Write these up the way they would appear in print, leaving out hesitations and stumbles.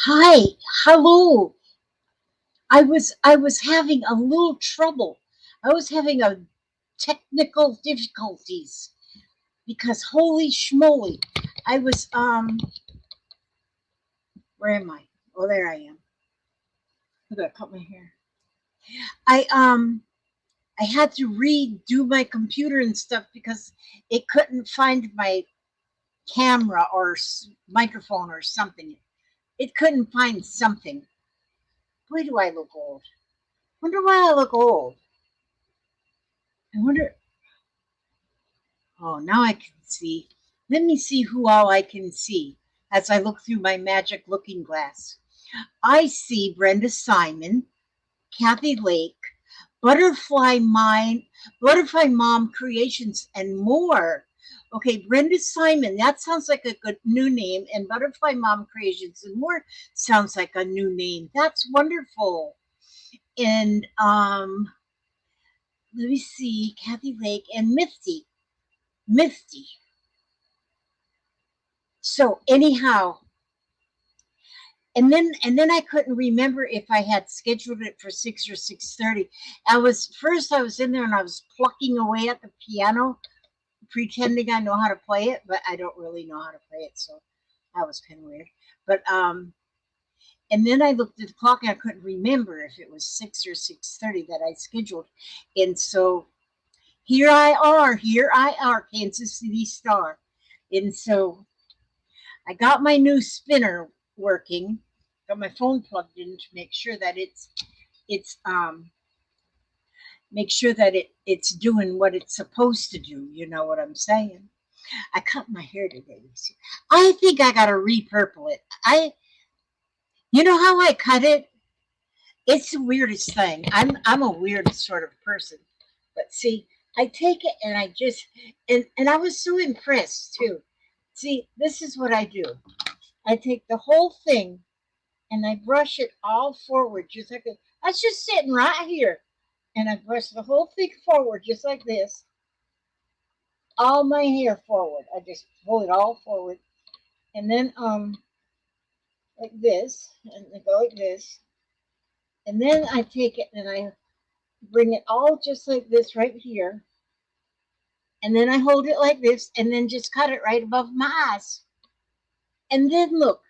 Hi, hello. I was having a little trouble. I was having a technical difficulties because holy schmoly, I was where am I? Oh, there I am. I gotta cut my hair. I I had to redo my computer and stuff because it couldn't find my camera or microphone or something. It couldn't find something. Boy, do I look old. Wonder why I look old. I wonder. Oh, now I can see. Let me see who all I can see as I look through my magic looking glass. I see Brenda Simon, Kathy Lake, Butterfly Mind, Butterfly Mom Creations, and more. Okay, Brenda Simon, that sounds like a good new name, and Butterfly Mom Creations and more sounds like a new name. That's wonderful. And let me see, Kathy Lake and Misty. Misty. So anyhow, and then I couldn't remember if I had scheduled it for 6 or 6:30. I was in there and I was plucking away at the piano, pretending I know how to play it, but I don't really know how to play it, so that was kind of weird. But and then I looked at the clock and I couldn't remember if it was 6 or 6:30 that I scheduled, and so here I are, Kansas City Star, and so I got my new spinner working. Got my phone plugged in to it's make sure that it's doing what it's supposed to do. You know what I'm saying? I cut my hair today. You see. I think I gotta repurple it. You know how I cut it? It's the weirdest thing. I'm a weird sort of person, but see, I take it and I just and I was so impressed too. See, this is what I do. I take the whole thing and I brush it all forward, just like this. I was just sitting right here, and I brush the whole thing forward, just like this. All my hair forward. I just pull it all forward, and then like this, and I go like this, and then I take it and I bring it all just like this right here, and then I hold it like this, and then just cut it right above my eyes, and then look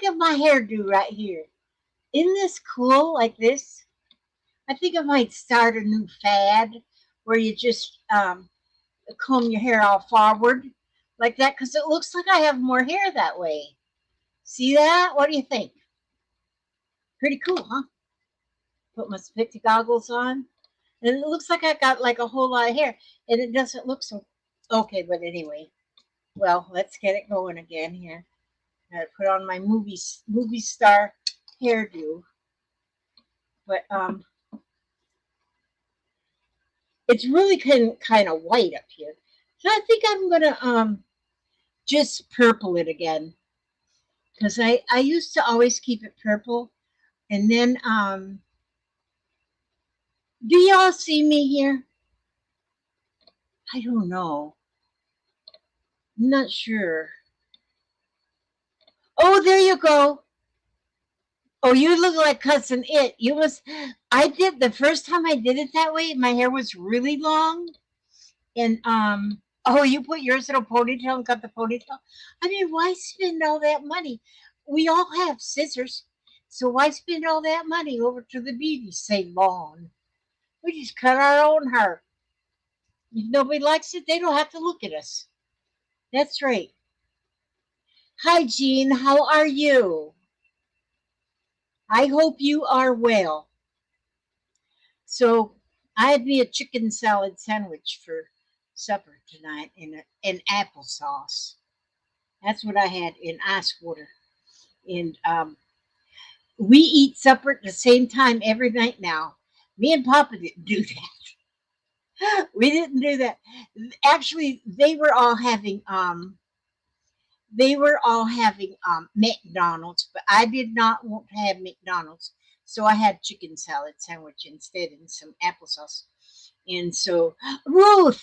at my hairdo right here. Isn't this cool? Like this? I think I might start a new fad where you just comb your hair all forward like that because it looks like I have more hair that way. See that? What do you think? Pretty cool, huh? Put my spectacle goggles on, and it looks like I got like a whole lot of hair, and it doesn't look so okay. But anyway, well, let's get it going again here. I put on my movie star hairdo, but it's really kind of white up here. So I think I'm gonna just purple it again because I used to always keep it purple, and then do y'all see me here? I don't know. I'm not sure. Oh, there you go. Oh, you look like cousin it. You was I did the first time I did it that way. My hair was really long, and oh, you put yours in a ponytail and got the ponytail. I mean, why spend all that money? We all have scissors, so why spend all that money over to the beauty salon? We just cut our own hair. If nobody likes it, they don't have to look at us. That's right. Hi, Jean. How are you? I hope you are well. So, I had me a chicken salad sandwich for supper tonight in applesauce. That's what I had in ice water. And we eat supper at the same time every night now. Me and Papa didn't do that. We didn't do that. Actually, they were all having McDonald's, but I did not want to have McDonald's, so I had chicken salad sandwich instead and some applesauce. And so, Ruth,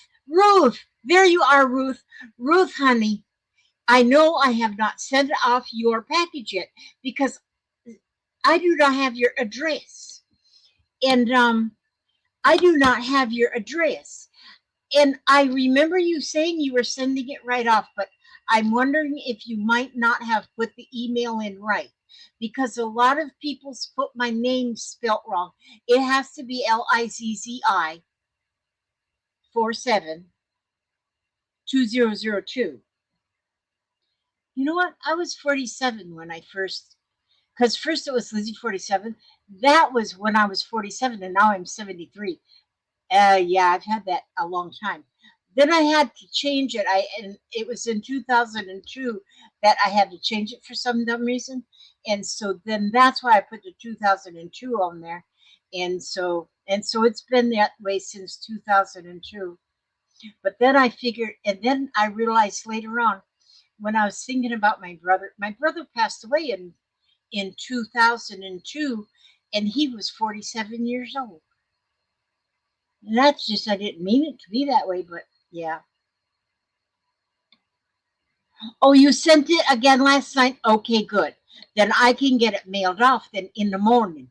there you are, Ruth, honey. I know I have not sent off your package yet because I do not have your address. And I do not have your address. And I remember you saying you were sending it right off, but I'm wondering if you might not have put the email in right because a lot of people's put my name spelt wrong. It has to be LIZZI 472002. You know what? I was 47 when I first, because first it was Lizzie 47. That was when I was 47, and now I'm 73. Yeah, I've had that a long time. Then I had to change it. And it was in 2002 that I had to change it for some dumb reason, and so then that's why I put the 2002 on there, and so it's been that way since 2002. But then I figured, and then I realized later on when I was thinking about my brother. My brother passed away in 2002, and he was 47 years old. And that's just, I didn't mean it to be that way, but yeah. Oh, you sent it again last night? Okay, good. Then I can get it mailed off then in the morning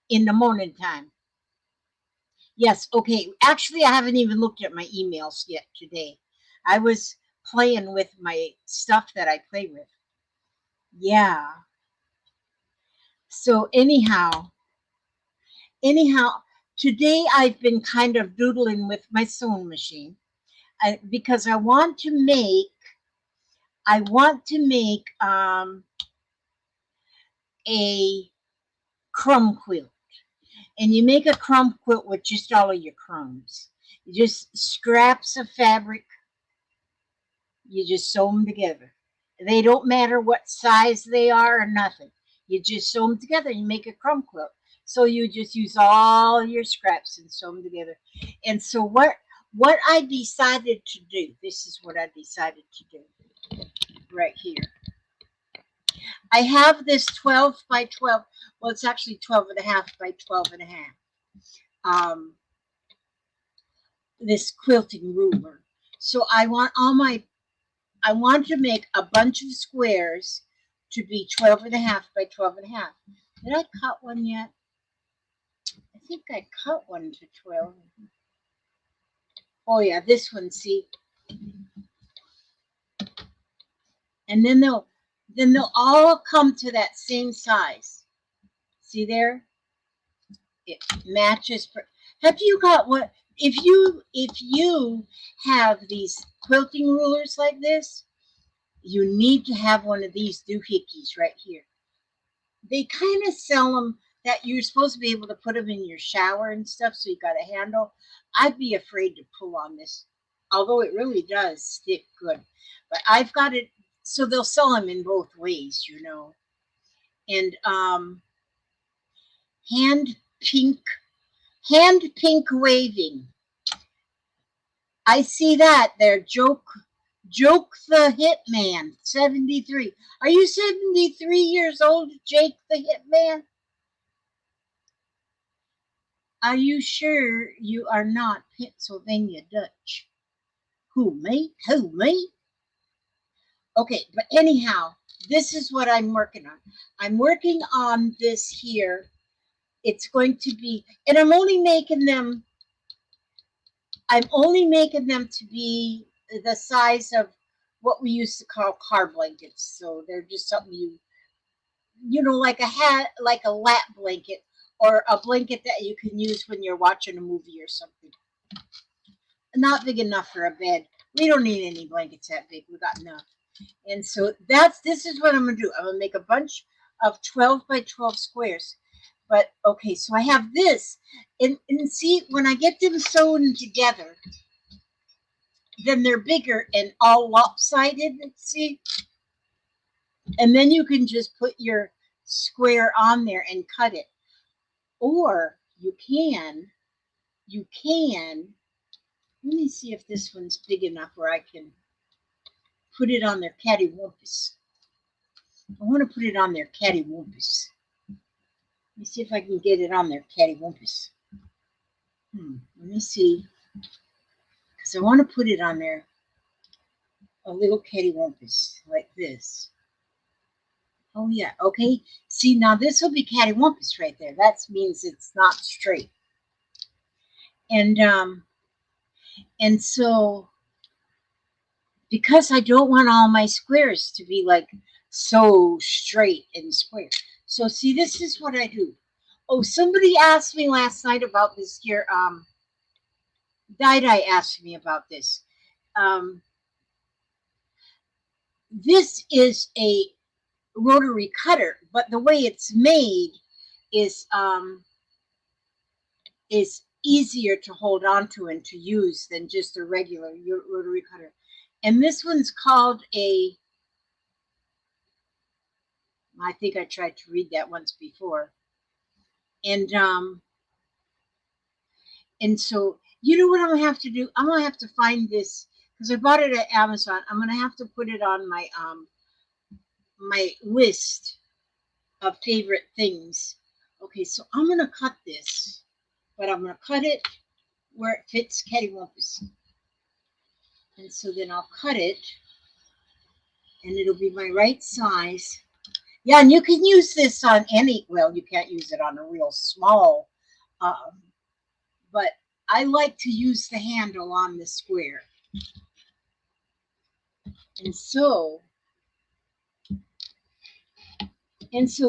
time. Yes, okay. Actually, I haven't even looked at my emails yet today. I was playing with my stuff that I play with. Yeah. So anyhow, today I've been kind of doodling with my sewing machine because I want to make a crumb quilt. And you make a crumb quilt with just all of your crumbs. Just scraps of fabric, you just sew them together. They don't matter what size they are or nothing. You just sew them together and you make a crumb quilt. So you just use all your scraps and sew them together. And so what I decided to do, this is what I decided to do right here. I have this 12 by 12. Well, it's actually 12 and a half by 12 and a half. This quilting ruler. So I want to make a bunch of squares to be 12 and a half by 12 and a half. Did I cut one yet? I think I cut one to 12. Oh yeah, this one, see? And then they'll all come to that same size. See there? It matches. Have you got what? If you have these quilting rulers like this, you need to have one of these doohickeys right here. They kind of sell them that you're supposed to be able to put them in your shower and stuff, so you got a handle. I'd be afraid to pull on this, although it really does stick good. But I've got it, so they'll sell them in both ways, you know. And hand pink, hand pink waving. I see that there. Joke the Hitman, 73. Are you 73 years old, Jake the Hitman? Are you sure you are not Pennsylvania Dutch? Who, me? Who, me? Okay, but anyhow, this is what I'm working on. I'm working on this here. It's going to be, and I'm only making them to be the size of what we used to call car blankets. So they're just something like a hat, like a lap blanket or a blanket that you can use when you're watching a movie or something. Not big enough for a bed. We don't need any blankets that big. We got enough. And so this is what I'm gonna do. I'm gonna make a bunch of 12 by 12 squares. But okay, so I have this, and see, when I get them sewn together, then they're bigger and all lopsided. See, and then you can just put your square on there and cut it, or you can. Let me see if this one's big enough where I can put it on their cattywampus. I want to put it on their cattywampus. Let me see if I can get it on their cattywampus. Let me see. Because I want to put it on there, a little cattywampus. like this. Oh yeah, okay. See, now this will be cattywampus right there. That means it's not straight. And so because I don't want all my squares to be like so straight and square. So see, this is what I do. Oh, somebody asked me last night about this here. Dai asked me about this. Um, this is a rotary cutter, but the way it's made is easier to hold on to and to use than just a regular rotary cutter. And this one's called a, I think I tried to read that once before. And so you know what I'm gonna have to do? I'm gonna have to find this because I bought it at Amazon. I'm gonna have to put it on my list of favorite things. Okay, so I'm gonna cut this, but I'm gonna cut it where it fits cattywampus. And so then I'll cut it and it'll be my right size. Yeah, and you can use this on any, well, you can't use it on a real small, but I like to use the handle on the square. And so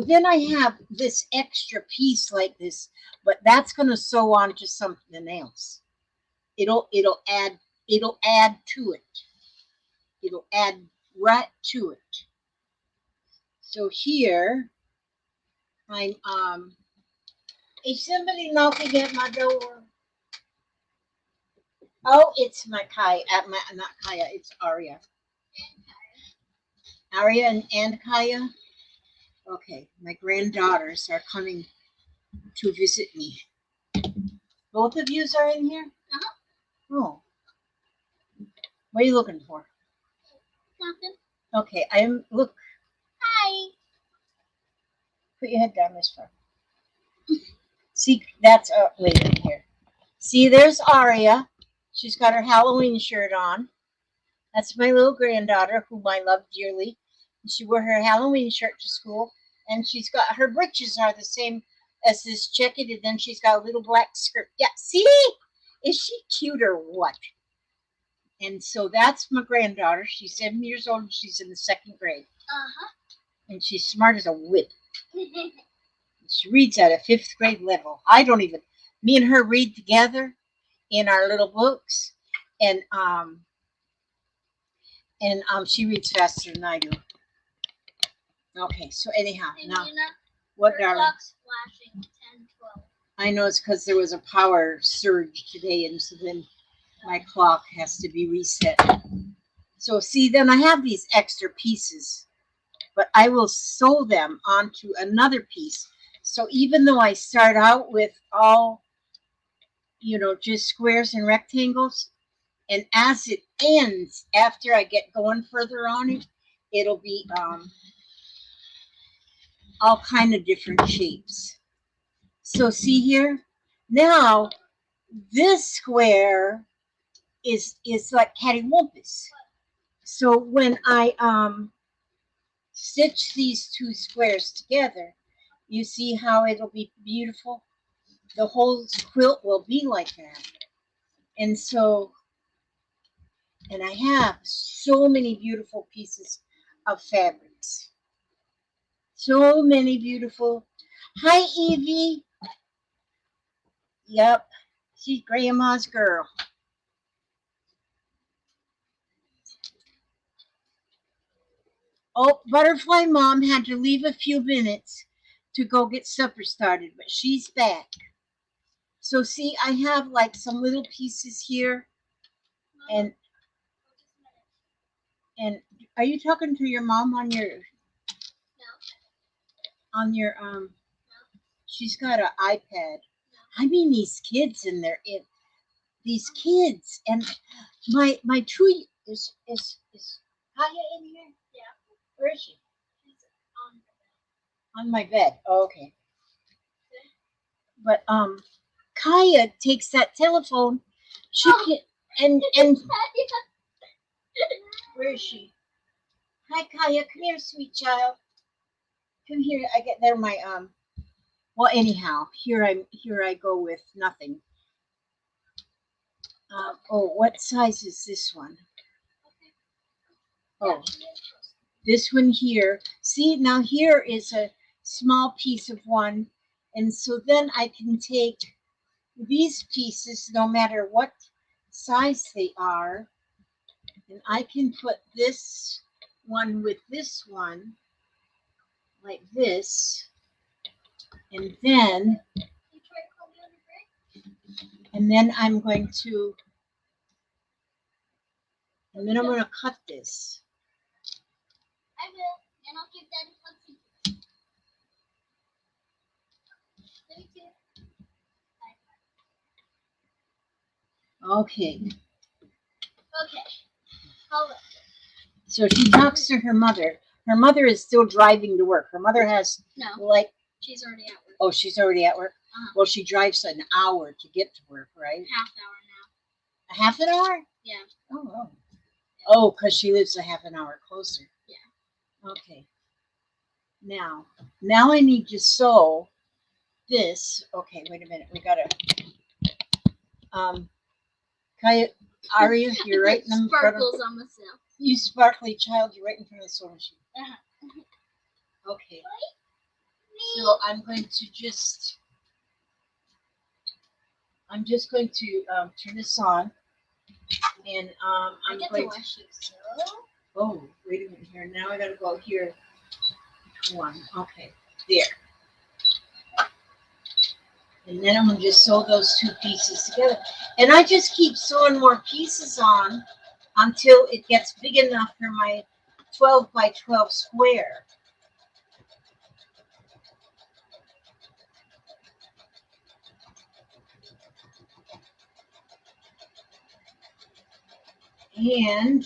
then I have this extra piece like this, but that's going to sew onto something else. It'll add to it. It'll add right to it. So here I'm is somebody knocking at my door? Oh, it's my Kaya. Not Kaya, it's Aria. Aria and Kaya? Okay, my granddaughters are coming to visit me. Both of yous are in here? Uh-huh. Oh. What are you looking for? Nothing. Okay, look. Hi. Put your head down this far. See, that's, wait a minute here. See, there's Aria. She's got her Halloween shirt on. That's my little granddaughter, whom I love dearly. She wore her Halloween shirt to school, and she's got her breeches are the same as this jacket, and then she's got a little black skirt. Yeah, see? Is she cute or what? And so that's my granddaughter. She's 7 years old, and she's in the 2nd grade. Uh-huh. And she's smart as a whip. She reads at a 5th grade level. I don't even, me and her read together in our little books, and she reads faster than I do. Okay, so anyhow, now what, darling? Clock's flashing 10:12. I know it's because there was a power surge today, and so then my clock has to be reset. So see, then I have these extra pieces, but I will sew them onto another piece. So even though I start out with all, just squares and rectangles, and as it ends, after I get going further on it, it'll be all kind of different shapes. So see here, now this square is like cattywampus. So when I stitch these two squares together, you see how it'll be beautiful? The whole quilt will be like that. And so, and I have so many beautiful pieces of fabrics. So many beautiful. Hi, Evie. Yep, she's grandma's girl. Oh, Butterfly Mom had to leave a few minutes to go get supper started, but she's back. So see, I have like some little pieces here, and are you talking to your mom on your? No. On your No. She's got an iPad. I mean, these kids and these kids, and my tree is Kaya in here? Yeah. Where is she? She's on my bed. Oh, okay. But Kaya takes that telephone. She can and where is she? Hi, Kaya. Come here, sweet child. Come here. I get there. My Well, anyhow, here I go with nothing. Oh, what size is this one? Okay. Oh, this one here. See, now here is a small piece of one, and so then I can take these pieces, no matter what size they are, and I can put this one with this one like this, and then I'm going to I'm going to cut this. I will, and I'll give Daddy Foxy. Let me do. Okay, Okay. Hold on. so she talks to her mother. Her mother is still driving to work. Her mother has No, like, she's already at work. oh, she's already at work. Uh-huh. Well, she drives an hour to get to work, right? Half hour now. A half an hour? Yeah. Oh, oh, because she lives a half an hour closer. Yeah. Okay. Now I need to sew this. Okay, wait a minute. We gotta. Kaya, Aria, you're right in the front of. Sparkles on myself. You sparkly child, you're right in front of the sewing machine. Uh-huh. Okay. So I'm just going to turn this on, and I I'm get going to to. wash you, so. Oh, wait a minute here. Now I gotta go here. One. Okay. There. And then I'm gonna just sew those two pieces together. And I just keep sewing more pieces on until it gets big enough for my 12 by 12 square. And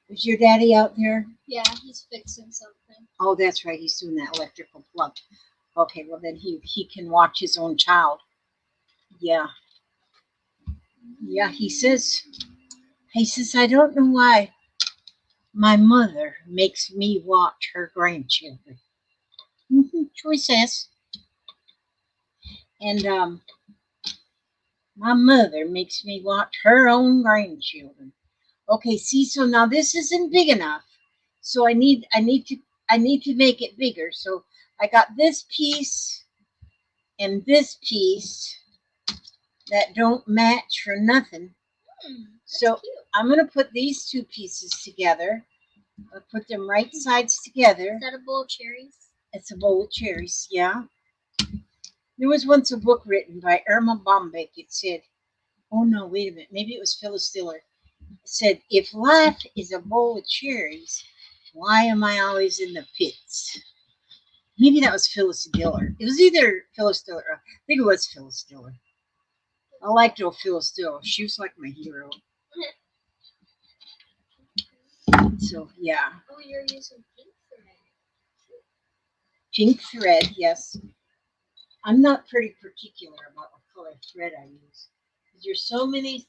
is your daddy out there? Yeah, he's fixing something. Oh, that's right. He's doing that electrical plug. Okay, well then he can watch his own child. Yeah. Yeah, he says I don't know why my mother makes me watch her grandchildren. Troy says. And my mother makes me watch her own grandchildren. Okay, see, so now this isn't big enough. So I need to make it bigger. So I got this piece and this piece that don't match for nothing. That's So cute. I'm gonna put these two pieces together. I'll put them right sides together. Is that a bowl of cherries? It's a bowl of cherries, yeah. There was once a book written by Irma Bombek. It said, oh no, wait a minute, maybe it was Phyllis Diller. It said, if life is a bowl of cherries, why am I always in the pits? Maybe that was Phyllis Diller. It was either Phyllis Diller. I think it was Phyllis Diller. I liked old Phyllis Diller. She was like my hero. So yeah. Oh, you're using pink thread. Pink thread, yes. I'm not pretty particular about what color thread I use. There's so many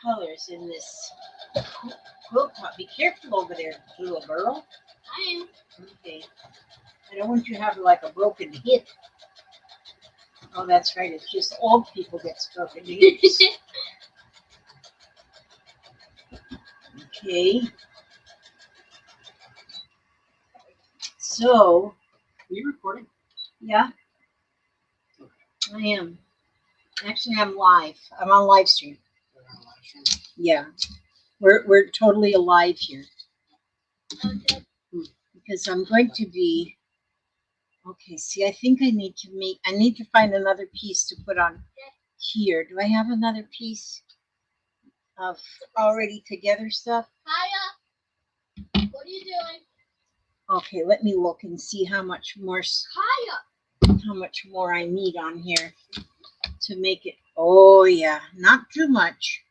colors in this quilt top. Be careful over there, little girl. I am. Okay. I don't want you to have like a broken hip. Oh, that's right. It's just old people get broken hips. Okay. So, Are you recording? yeah, I am. Actually, I'm live. I'm on live stream. You're on live stream? Yeah, we're totally alive here Okay. because I'm going to be. Okay, see, I think I need to find another piece to put on here. Do I have another piece of already together stuff? Kaya, what are you doing? Okay, let me look and see how much more I need on here to make it. Oh yeah, not too much,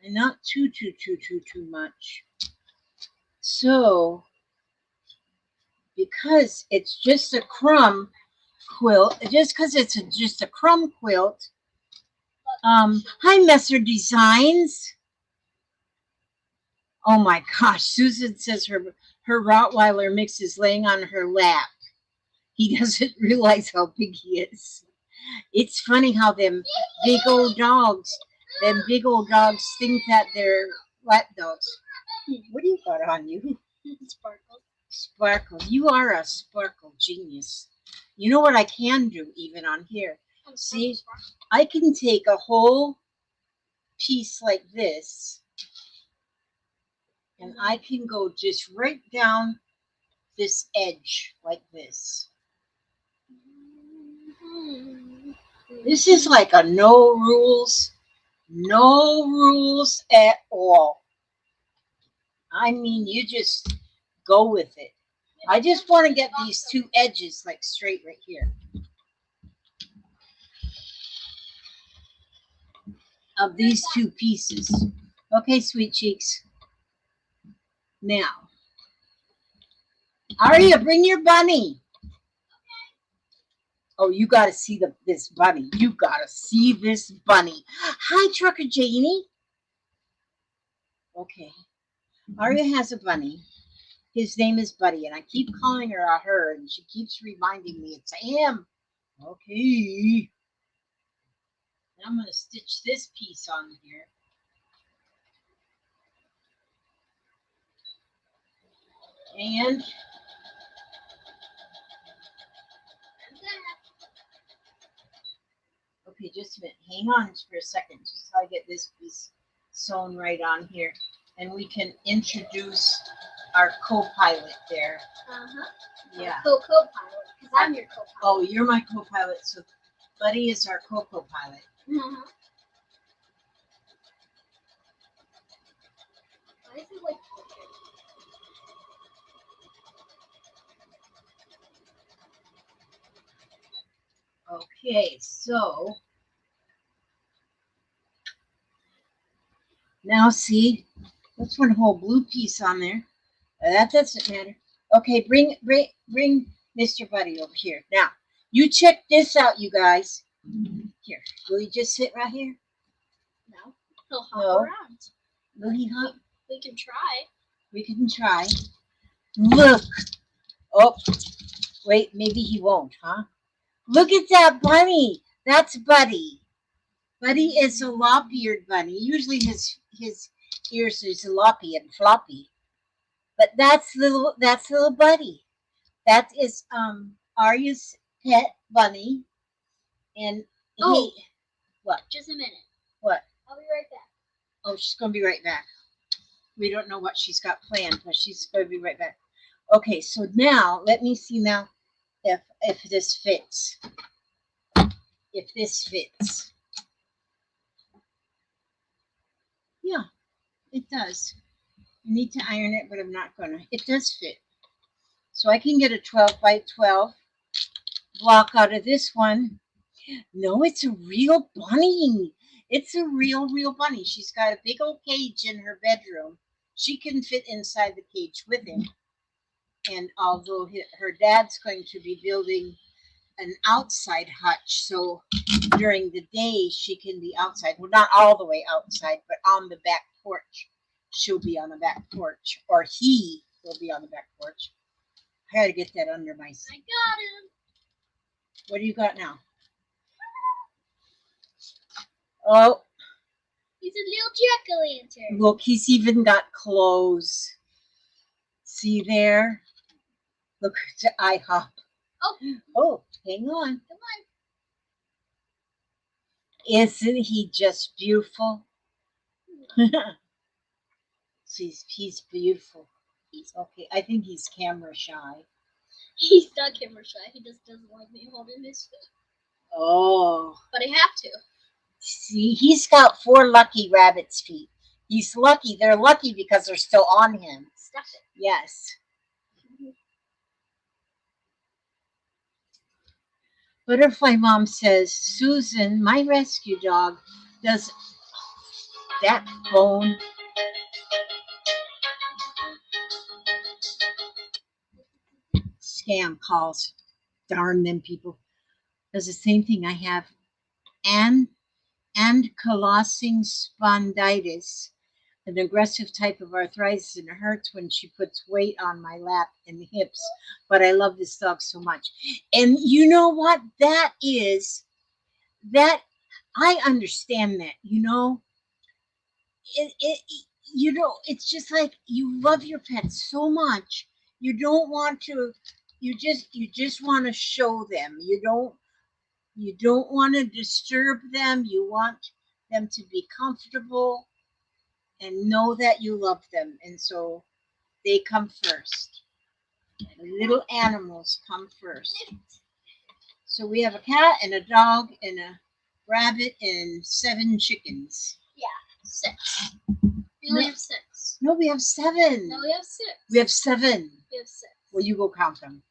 and not too much. So because it's just a crumb quilt, just because it's just a crumb quilt. Hi, Messer Designs. Oh my gosh, Susan says her Rottweiler mix is laying on her lap. He doesn't realize how big he is. It's funny how them big old dogs think that they're lap dogs. What do you got on you? Sparkles. Sparkle. You are a sparkle genius. You know what I can do even on here? See, I can take a whole piece like this and I can go just right down this edge like this. This is like a no rules at all. I mean, you just go with it. I just want to get these two edges like straight right here of these two pieces. Okay, sweet cheeks. Now, Aria, bring your bunny. Oh, you got to see this bunny. You got to see this bunny. Hi, Trucker Janie. Okay. Aria has a bunny. His name is Buddy, and I keep calling her a her, and she keeps reminding me it's him. Okay. Now I'm going to stitch this piece on here. And okay, just a minute. Hang on for a second, just so I get this piece sewn right on here, and we can introduce our co-pilot there. Yeah. Co-pilot, because I'm your co-pilot. Oh, you're my co-pilot, so Buddy is our co-pilot. Why is it like Okay, so now see, let's put a whole blue piece on there. That doesn't matter. Okay, bring Mr. Buddy over here. Now, you check this out, you guys. Here, will he just sit right here? No, he'll hop No. around. Will he hop? We can try. We can try. Look. Oh, wait, maybe he won't, huh? Look at that bunny. That's Buddy. Buddy is a lop-eared bunny. Usually his ears is loppy and floppy. But that's little Buddy. That is Arya's pet bunny. And he Oh. what? Just a minute. What? I'll be right back. Oh, she's gonna be right back. We don't know what she's got planned, but she's gonna be right back. Okay, so now let me see now if this fits. If this fits. Yeah, it does. I need to iron it, but I'm not gonna. It does fit. So I can get a 12 by 12 block out of this one. No, it's a real bunny. It's a real bunny. She's got a big old cage in her bedroom. She can fit inside the cage with him. And although her dad's going to be building an outside hutch, so during the day she can be outside. Well, not all the way outside, but on the back porch. She'll be on the back porch, or he will be on the back porch. I gotta get that under my I seat. got him. What do you got now? Oh, He's a little jack-o'-lantern. look, he's even got clothes. See there? Look, the IHOP. Oh, hang on. Come on. Isn't he just beautiful? He's beautiful. Okay, I think he's camera shy. He's not camera shy. He just doesn't like me holding his feet. Oh, But I have to. see, he's got 4 lucky rabbit's feet. He's lucky. They're lucky because they're still on him. Stuff it. Yes. Butterfly Mom says, Susan, my rescue dog, does that bone. Scam calls. Darn them people. does the same thing. I have an ankylosing spondylitis, an aggressive type of arthritis, and it hurts when she puts weight on my lap and hips. But I love this dog so much. And you know what? That I understand that, it it's just like you love your pets so much. You don't want to you just want to show them. You don't want to disturb them. You want them to be comfortable and know that you love them. And so they come first. Little animals come first. So we have a cat and a dog and a rabbit and 7 chickens. Yeah, 6. We only have 6. No, we have 7. No, we have 6. We have 7. We have 6. Well, you go count them.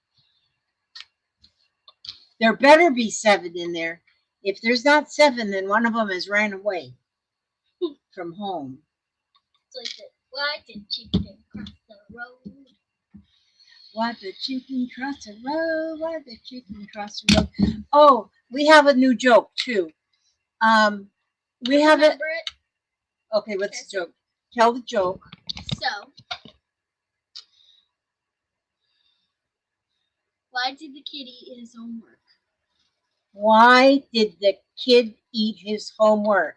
There better be 7 in there. If there's not 7, then one of them has ran away from home. It's like the why did chicken cross the road? Why the chicken cross the road? Why the chicken cross the road? Oh, we have a new joke too. We have it. Remember it? Okay, what's the joke? Tell the joke. So, why did the kitty eat his homework? Why did the kid eat his homework?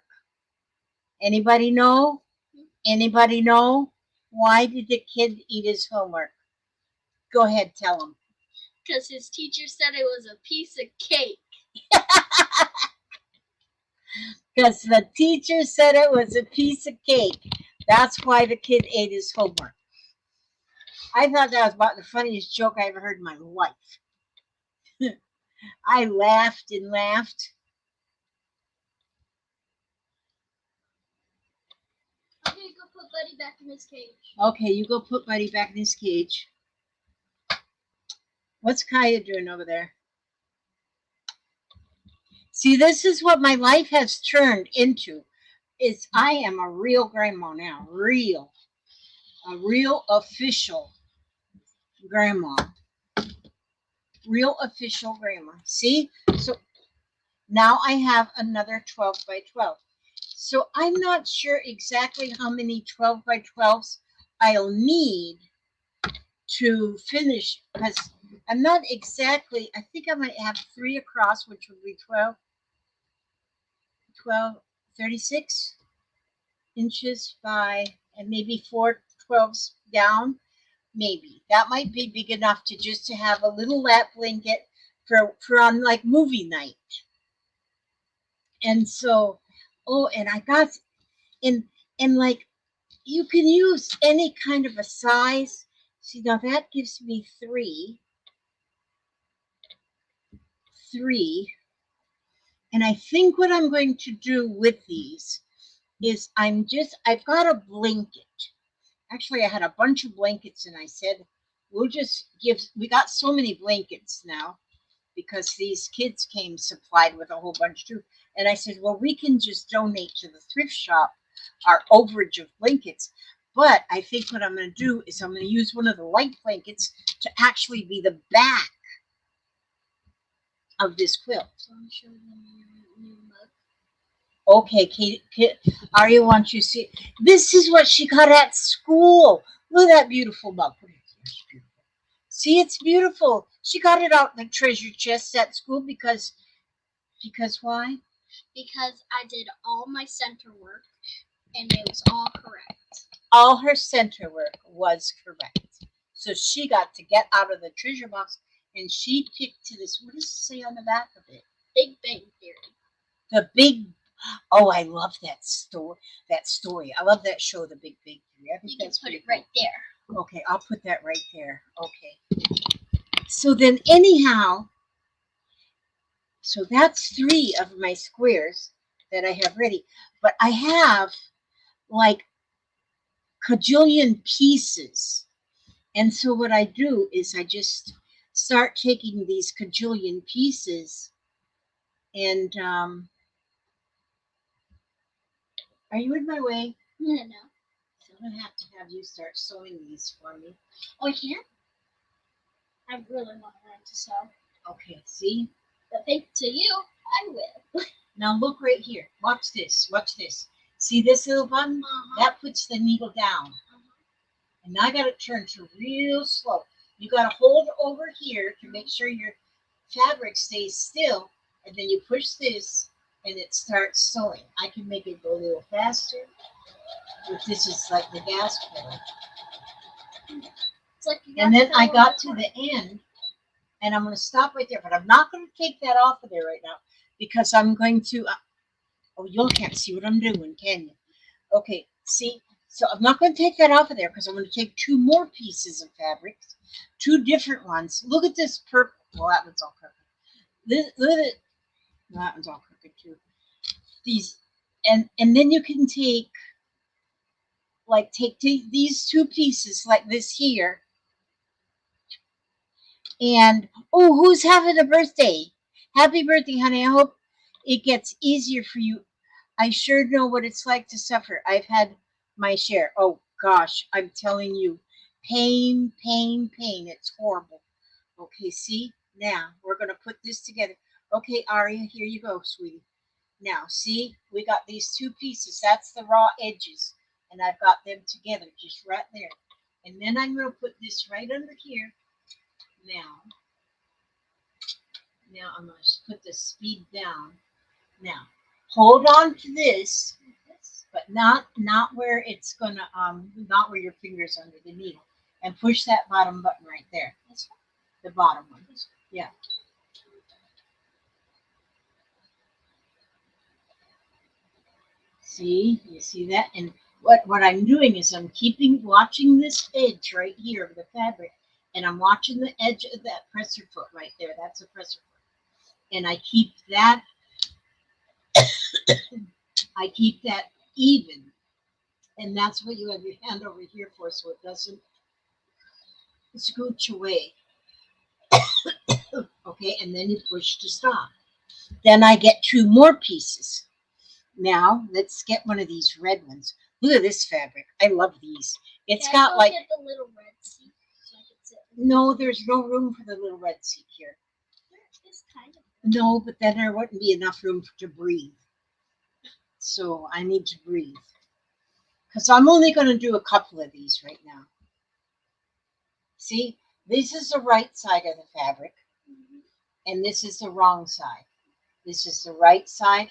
Anybody know? Anybody know? Why did the kid eat his homework? Go ahead, tell him. Because his teacher said it was a piece of cake. Because the teacher said it was a piece of cake. That's why the kid ate his homework. I thought that was about the funniest joke I ever heard in my life. I laughed and laughed. I'm going to go put Buddy back in his cage. Okay, you go put Buddy back in his cage. What's Kaya doing over there? See, this is what my life has turned into. I am a real grandma now. A real official grandma. Real official grandma. See? So now I have another 12 by 12. So I'm not sure exactly how many 12 by 12s I'll need to finish, because I'm not exactly, I think I might have 3 across, which would be 36 inches by, and maybe 4 12s down. Maybe that might be big enough to have a little lap blanket for on like movie night. And so, and I got and like you can use any kind of a size. See, now that gives me 3. And I think what I'm going to do with these is I've got a blanket. Actually, I had a bunch of blankets and I said, we got so many blankets now because these kids came supplied with a whole bunch too. And I said, well, we can just donate to the thrift shop our overage of blankets. But I think what I'm going to do is I'm going to use one of the light blankets to actually be the back of this quilt. So I'm showing them your new mug. Okay, Kate, Aria wants you to see. This is what she got at school. Look at that beautiful mug. See, it's beautiful. She got it out in the treasure chest at school because why? Because I did all my center work and it was all correct. All her center work was correct. So she got to get out of the treasure box and she picked to this. What does it say on the back of it? Big Bang Theory. The big. Oh, I love that story. I love that show, The Big Bang Theory. I think you can that's put it cool. right there. Okay, I'll put that right there. Okay. So then anyhow, so that's 3 of my squares that I have ready. But I have like cajillion pieces. And so what I do is I just start taking these cajillion pieces and are you in my way? No. So I'm gonna have to have you start sewing these for me. Oh, I can't? I really want to learn to sew. Okay, see? But thanks to you, I will. Now look right here. Watch this. Watch this. See this little button? That puts the needle down. And now I got to turn to real slow. You got to hold over here to make sure your fabric stays still. And then you push this and it starts sewing. I can make it go a little faster. But this is like the gas pedal. It's like you And then I to got to the end and I'm going to stop right there. But I'm not going to take that off of there right now because I'm going to. Oh, you can't see what I'm doing, can you? Okay, see? So I'm not going to take that off of there because I'm going to take two more pieces of fabric, two different ones. Look at this purple. Well, that one's all crooked. Look at it. No, that one's all crooked too. These, and then you can take these two pieces like this here. And oh, who's having a birthday? Happy birthday, honey. I hope it gets easier for you. I sure know what it's like to suffer. I've had my share. Oh gosh, I'm telling you, pain, pain, pain. It's horrible. Okay, see? Now we're gonna put this together. Okay, Aria, here you go, sweetie. Now, see, we got these two pieces. That's the raw edges, and I've got them together just right there. And then I'm gonna put this right under here. Now I'm gonna put the speed down. Now, hold on to this, but not where it's gonna not where your fingers under the needle, and push that bottom button right there. The bottom one. Yeah. See, you see that? And what I'm doing is I'm watching this edge right here of the fabric, and I'm watching the edge of that presser foot right there. That's a presser foot, and I keep that even. And that's what you have your hand over here for, so it doesn't scooch away. Okay, and then you push to stop. Then I get two more pieces. Now let's get one of these red ones. Look at this fabric. I love these. It's Can got I like get the little red seat so I can sit? no, there's no room for the little red seat here. There is kind of. No, but then there wouldn't be enough room to breathe. So I need to breathe. Because I'm only going to do a couple of these right now. See, this is the right side of the fabric, and this is the wrong side. This is the right side,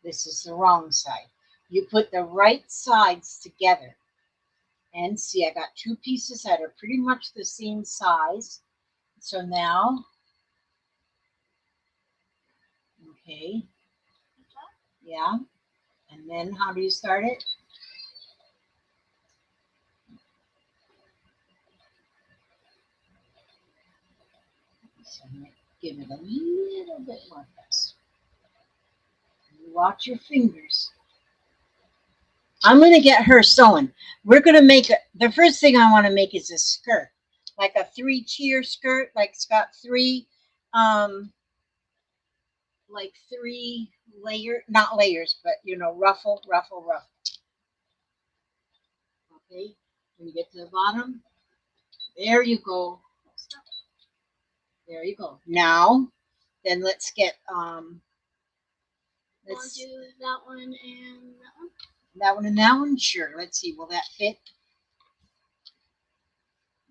this is the wrong side. You put the right sides together, and see, I got two pieces that are pretty much the same size. So now, okay, yeah, and then how do you start it? So I'm going to give it a little bit more press. Watch your fingers. I'm going to get her sewing. We're going to make the first thing I want to make is a skirt, like a 3-tier skirt, like it's got three, like 3 not layers, but you know, ruffle, ruffle, ruffle. Okay, when you get to the bottom, there you go. There you go. Now, then let's get let's do that one and that one. That one and that one. Sure. Let's see. Will that fit?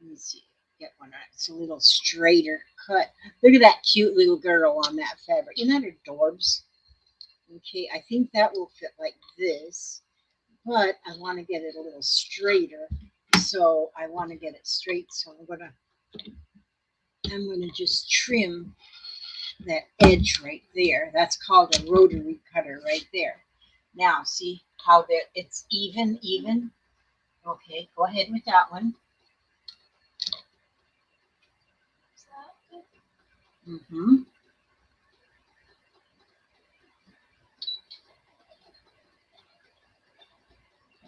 Let me see. Get one. It's a little straighter cut. Look at that cute little girl on that fabric. Isn't that adorbs? Okay, I think that will fit like this, but I want to get it a little straighter. So I want to get it straight. So I'm gonna just trim that edge right there. That's called a rotary cutter right there. Now see how it's even. Okay, go ahead with that one. Mm-hmm.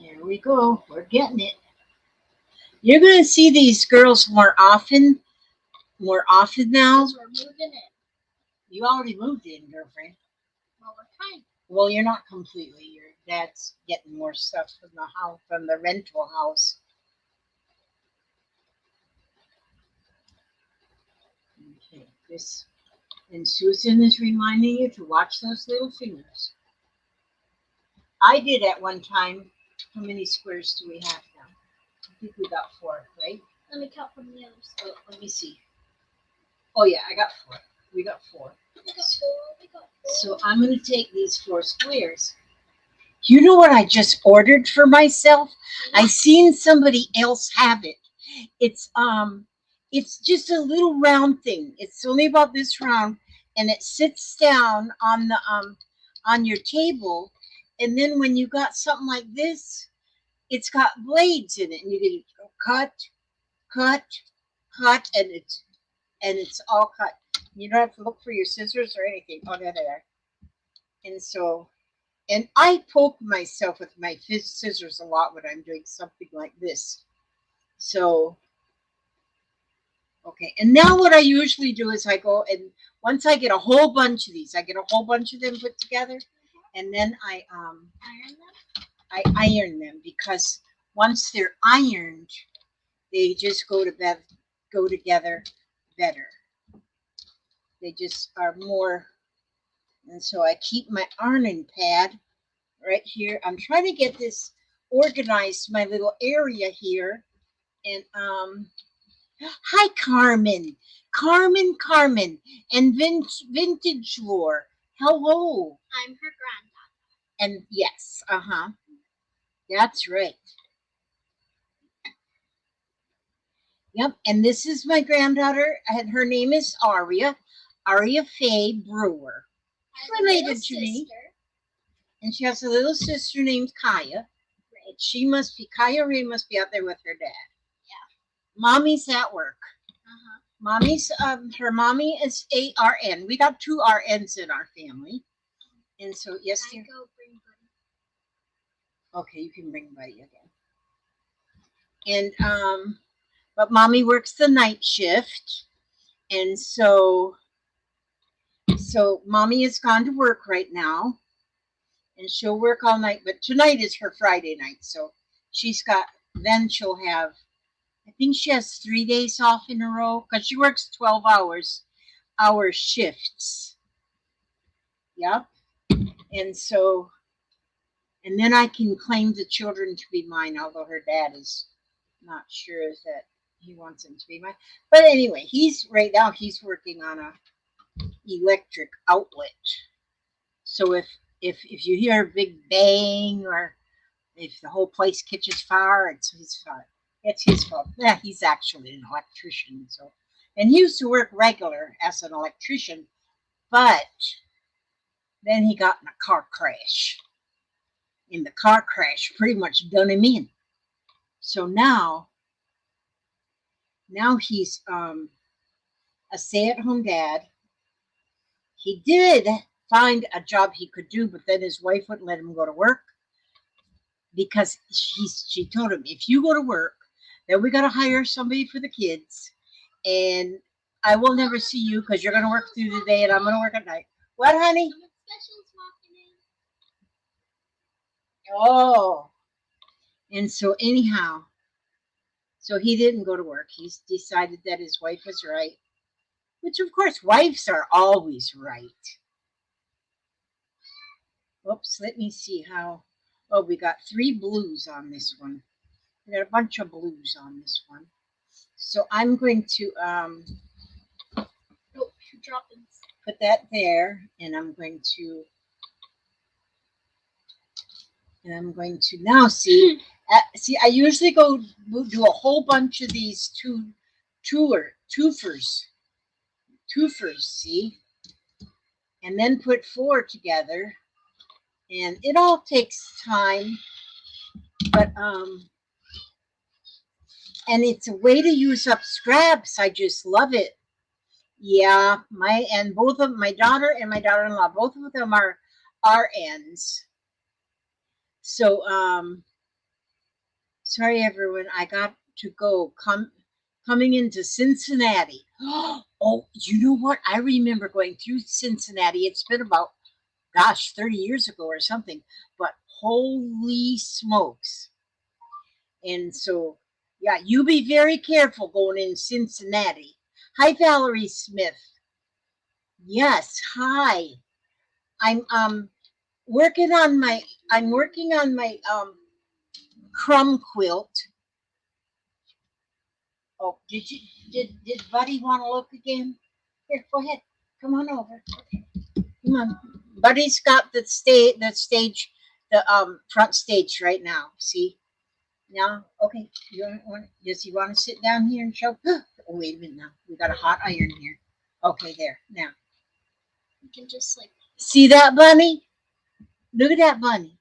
There we go. We're getting it. You're going to see these girls more often now. Because we're moving in. You already moved in, girlfriend. Well, we're kind. Well, you're not completely. Your dad's getting more stuff from the house, from the rental house. Okay, this And Susan is reminding you to watch those little fingers. I did at one time. How many squares do we have now? I think we got 4, right? Let me count from the other side. Oh, let me see. Oh yeah, I got 4. We got 4. We got 4. We got 4. So I'm going to take these 4 squares. You know what I just ordered for myself? I seen somebody else have it. It's just a little round thing. It's only about this round, and it sits down on the on your table. And then when you got something like this, it's got blades in it, and you can cut, cut, cut, and it's all cut. You don't have to look for your scissors or anything. Oh, there. And so, and I poke myself with my scissors a lot when I'm doing something like this. So, okay. And now what I usually do is I go and once I get a whole bunch of these, I get a whole bunch of them put together, and then I iron them because once they're ironed, they just go together better. They just are more. And so I keep my ironing pad right here. I'm trying to get this organized, my little area here. And hi Carmen. Carmen and Vintage Lore. Hello. I'm her granddaughter. And yes, that's right. Yep, and this is my granddaughter, and her name is Aria Faye Brewer. Related to me. And she has a little sister named Kaya. Right. She must be Kaya Ray must be out there with her dad. Yeah. Mommy's at work. Mommy's her mommy is a RN. We got 2 RNs in our family. And so yes, dear. Go bring Buddy. Okay, you can bring Buddy again. And but mommy works the night shift. And so mommy has gone to work right now. And she'll work all night, but tonight is her Friday night. So then she'll have, I think she has 3 days off in a row because she works 12 hour shifts. Yep. And so, and then I can claim the children to be mine, although her dad is not sure that he wants them to be mine. But anyway, right now he's working on a electric outlet. So if you hear a big bang or if the whole place catches fire, it's his fault. It's his fault. Yeah, he's actually an electrician. So, and he used to work regular as an electrician, but then he got in a car crash. And the car crash pretty much done him in. So now he's a stay-at-home dad. He did find a job he could do, but then his wife wouldn't let him go to work because she told him, if you go to work, then we got to hire somebody for the kids, and I will never see you because you're going to work through the day and I'm going to work at night. What, honey? Oh. And so anyhow, so he didn't go to work. He's decided that his wife was right, which of course wives are always right. Oops, let me see how. Oh, we got 3 blues on this one. We got a bunch of blues on this one. So I'm going to put that there, and I'm going to now see. See, I usually go do a whole bunch of these twofers, see, and then put 4 together, and it all takes time, but and it's a way to use up scraps. I just love it. Yeah, both of my daughter and my daughter-in-law, both of them are RNs. So sorry everyone, I got to go. Coming into Cincinnati. Oh, you know what? I remember going through Cincinnati. It's been about, 30 years ago or something. But holy smokes. And so, yeah, you be very careful going in Cincinnati. Hi, Valerie Smith. Yes, hi. I'm working on my crumb quilt. Oh, did Buddy want to look again? Here, go ahead. Come on over. Come on. Buddy's got the front stage right now. See? Now, okay. Does he want to sit down here and show? Oh, wait a minute now. We got a hot iron here. Okay, there. Now, You can just like see that bunny? Look at that bunny.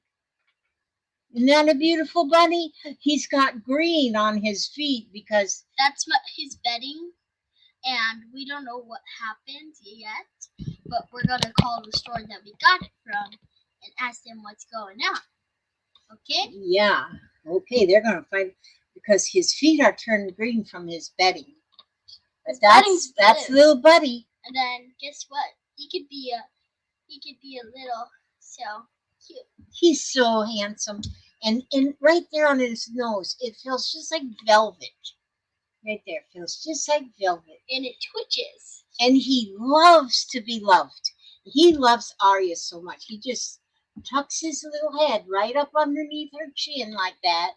Isn't that a beautiful bunny? He's got green on his feet because that's what his bedding, and we don't know what happened yet, but we're gonna call the store that we got it from and ask them what's going on. Okay? yeah. Okay, they're gonna find because his feet are turned green from his bedding. But His bedding's that's blue. little buddy. And then guess what? He could be a little so cute. He's so handsome. And right there on his nose, it feels just like velvet. Right there, feels just like velvet. And it twitches. And he loves to be loved. He loves Arya so much. He just tucks his little head right up underneath her chin like that.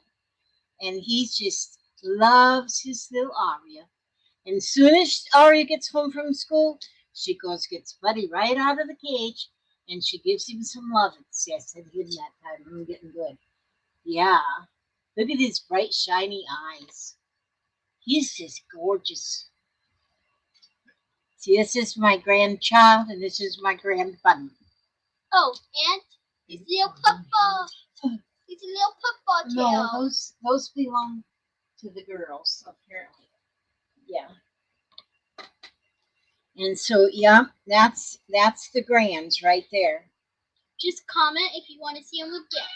And he just loves his little Arya. And soon as Arya gets home from school, she goes gets Buddy right out of the cage, and she gives him some loving. See, I said him that time. I'm getting good. Yeah. Look at his bright, shiny eyes. He's just gorgeous. See, this is my grandchild, and this is my grandbunny. Oh, and his little football. He's a little football tail. No, those belong to the girls, apparently. Yeah. And so, yeah, that's the grands right there. Just comment if you want to see him again.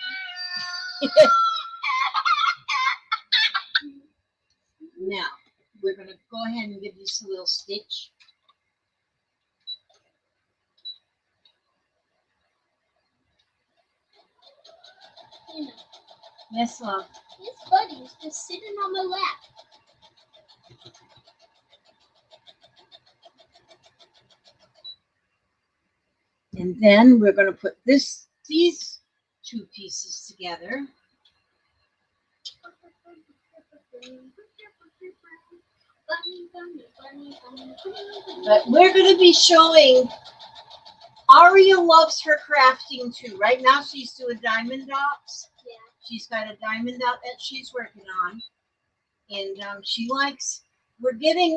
Now, we're going to go ahead and give this a little stitch. Yes, love. His buddy is just sitting on my lap. And then we're going to put these two pieces together. But we're going to be showing Aria loves her crafting too. Right now she's doing diamond dots. Yeah. She's got a diamond dot that she's working on. And she likes, we're getting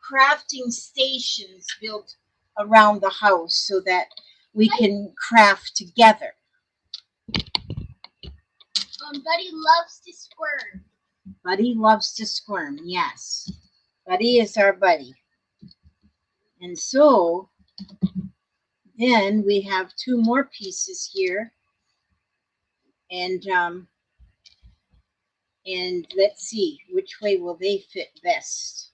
crafting stations built around the house so that we can craft together. Buddy loves to squirm. Buddy loves to squirm, yes. Buddy is our buddy. And so then we have two more pieces here. And let's see, which way will they fit best?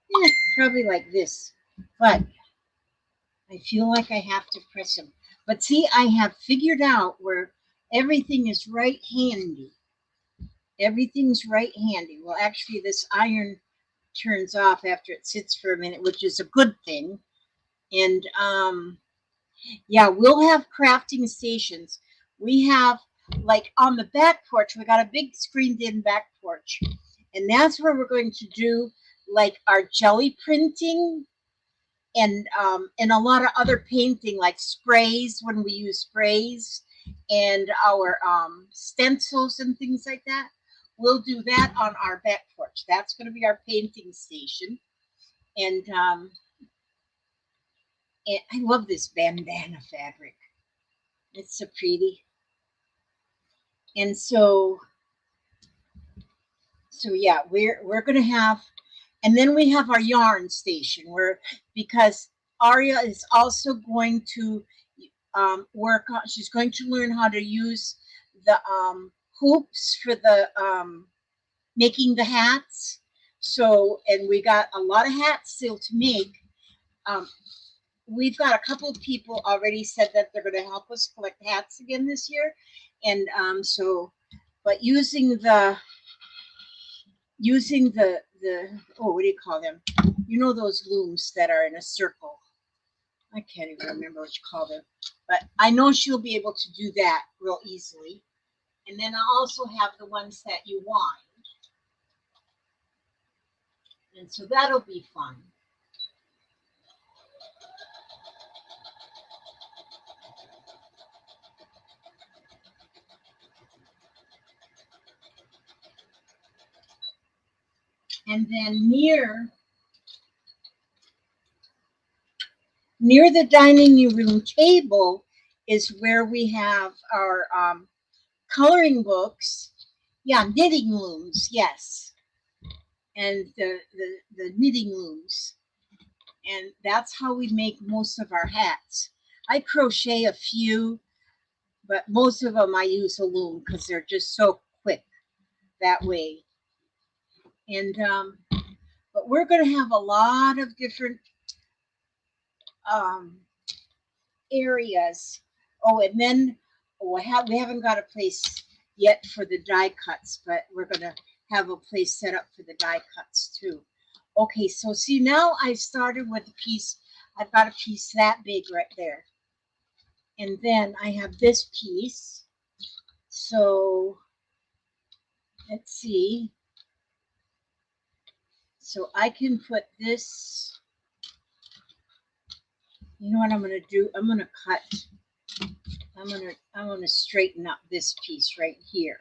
Yeah, probably like this. But I feel like I have to press them. But see, I have figured out where everything is right handy. Everything's right handy. Well, actually, this iron turns off after it sits for a minute, which is a good thing. And yeah, we'll have crafting stations. We have, like, on the back porch, we got a big screened in back porch. And that's where we're going to do, like, our jelly printing and a lot of other painting, like sprays when we use sprays and our stencils and things like that. We'll do that on our back porch. That's going to be our painting station. And I love this bandana fabric. It's so pretty. And so yeah, we're going to have, and then we have our yarn station where, because Aria is also going to work on, she's going to learn how to use the hoops for the making the hats. So, and we got a lot of hats still to make. We've got a couple of people already said that they're going to help us collect hats again this year. And so, but using the using the oh, what do you call them? You know those looms that are in a circle. I can't even remember what you call them, but I know she'll be able to do that real easily. And then I also have the ones that you wind, and so that'll be fun. And then near the dining room table is where we have our coloring books. Yeah, knitting looms, yes. And the knitting looms. And that's how we make most of our hats. I crochet a few, but most of them I use a loom because they're just so quick that way. And but we're going to have a lot of different um, areas. Oh, and then we haven't got a place yet for the die cuts, but we're going to have a place set up for the die cuts too. Okay, so see now I started with a piece. I've got a piece that big right there. And then I have this piece. So let's see. So I can put this, you know what I'm going to do? I'm going to cut, I'm going to straighten up this piece right here.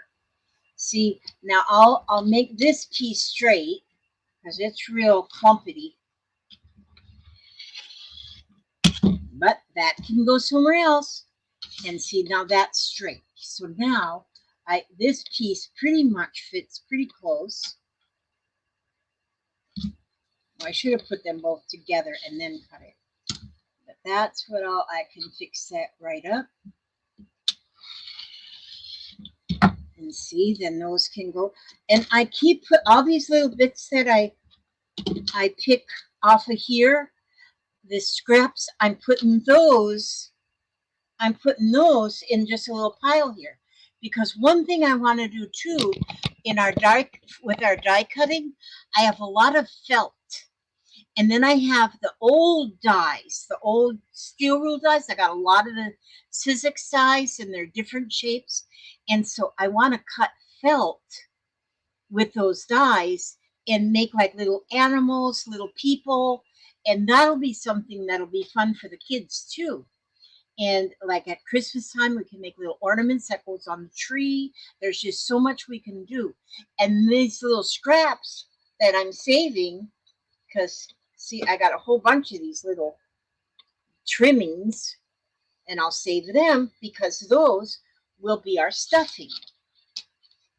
See, now I'll make this piece straight because it's real clumpity. But that can go somewhere else. And see, now that's straight. So now this piece pretty much fits pretty close. Well, I should have put them both together and then cut it. But that's what I can fix that right up. And see, then those can go. And I keep put all these little bits that I pick off of here, the scraps, I'm putting those in just a little pile here. Because one thing I want to do too in our with our die cutting, I have a lot of felt. And then I have the old dies, the old steel rule dies. I got a lot of the Sizzix dies and they're different shapes. And so I want to cut felt with those dies and make like little animals, little people. And that'll be something that'll be fun for the kids too. And like at Christmas time, we can make little ornaments that goes on the tree. There's just so much we can do. And these little scraps that I'm saving, because see, I got a whole bunch of these little trimmings, and I'll save them because those will be our stuffing.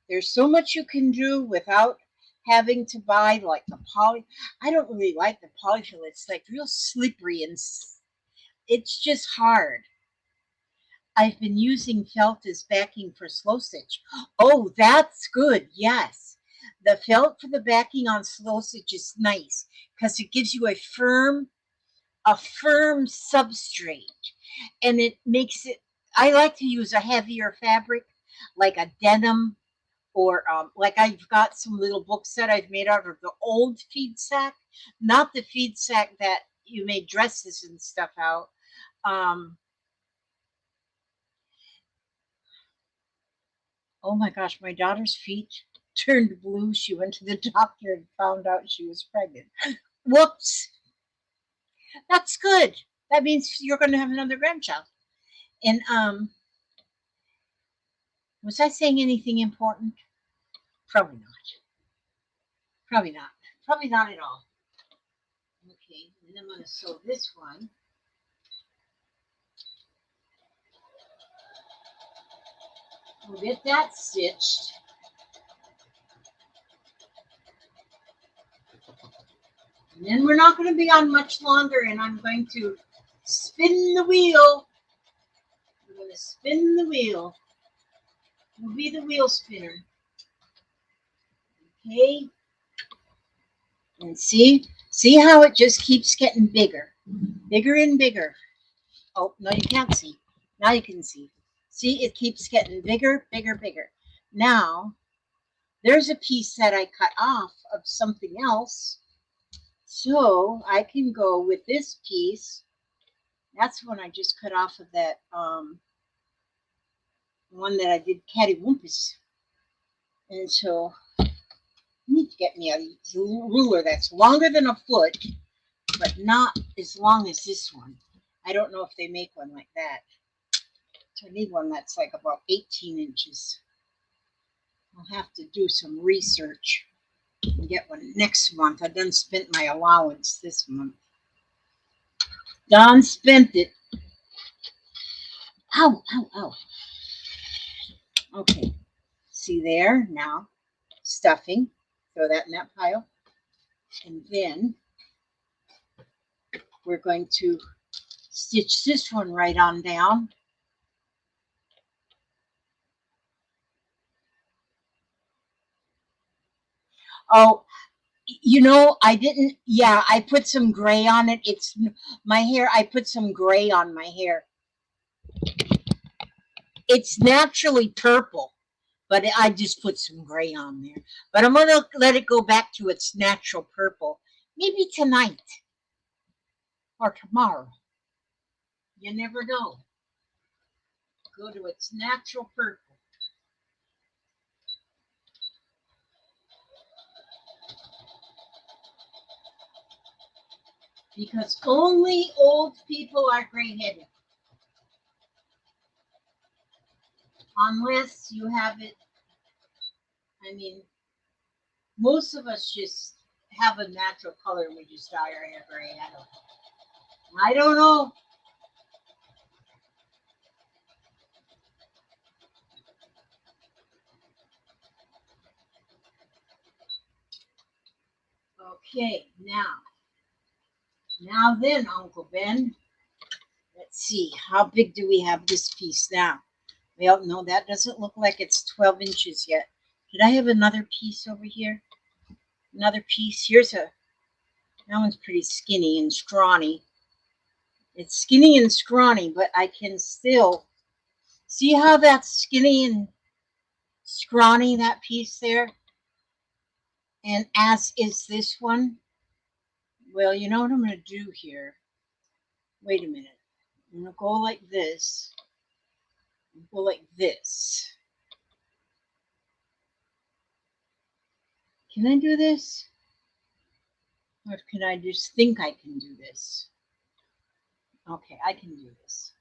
There's so much you can do without having to buy like the poly. I don't really like the polyfill. It's like real slippery and it's just hard. I've been using felt as backing for slow stitch. Oh, that's good. Yes. The felt for the backing on slow stitch is nice because it gives you a firm substrate, and it makes it, I like to use a heavier fabric like a denim, or like I've got some little books that I've made out of the old feed sack, not the feed sack that you made dresses and stuff out. Oh my gosh, my daughter's feet turned blue. She went to the doctor and found out she was pregnant. Whoops. That's good. That means you're going to have another grandchild. And was I saying anything important? Probably not. Probably not. Probably not at all. Okay, and I'm going to sew this one. We'll get that stitched. And then we're not going to be on much longer, and I'm going to spin the wheel. I'm going to spin the wheel. We'll be the wheel spinner. Okay. And see how it just keeps getting bigger, bigger and bigger. Oh, no, you can't see. Now you can see. See, it keeps getting bigger, bigger, bigger. Now, there's a piece that I cut off of something else. So I can go with this piece. That's one I just cut off of that one that I did cattywampus. And so I need to get me a ruler that's longer than a foot, but not as long as this one. I don't know if they make one like that. So I need one that's like about 18 inches. I'll have to do some research and get one next month. I done spent my allowance this month. Don spent it. Ow, ow, ow. Okay. See there? Now, stuffing. Throw that in that pile. And then we're going to stitch this one right on down. Oh, you know, I didn't, yeah, I put some gray on it. It's my hair. I put some gray on my hair. It's naturally purple, but I just put some gray on there. But I'm going to let it go back to its natural purple. Maybe tonight or tomorrow. You never know. Go to its natural purple. Because only old people are gray-headed. Unless you have it, I mean, most of us just have a natural color and we just dye our hair gray. I don't know. Okay, now then, Uncle Ben, let's see, how big do we have this piece now? Well, no, that doesn't look like it's 12 inches yet. Did I have another piece over here? Another piece. That one's pretty skinny and scrawny. It's skinny and scrawny, but I can still see how that's skinny and scrawny, that piece there? And as is this one. Well, you know what I'm going to do here? Wait a minute. I'm going to go like this. Go like this. Can I do this? Or can I just think I can do this? Okay, I can do this.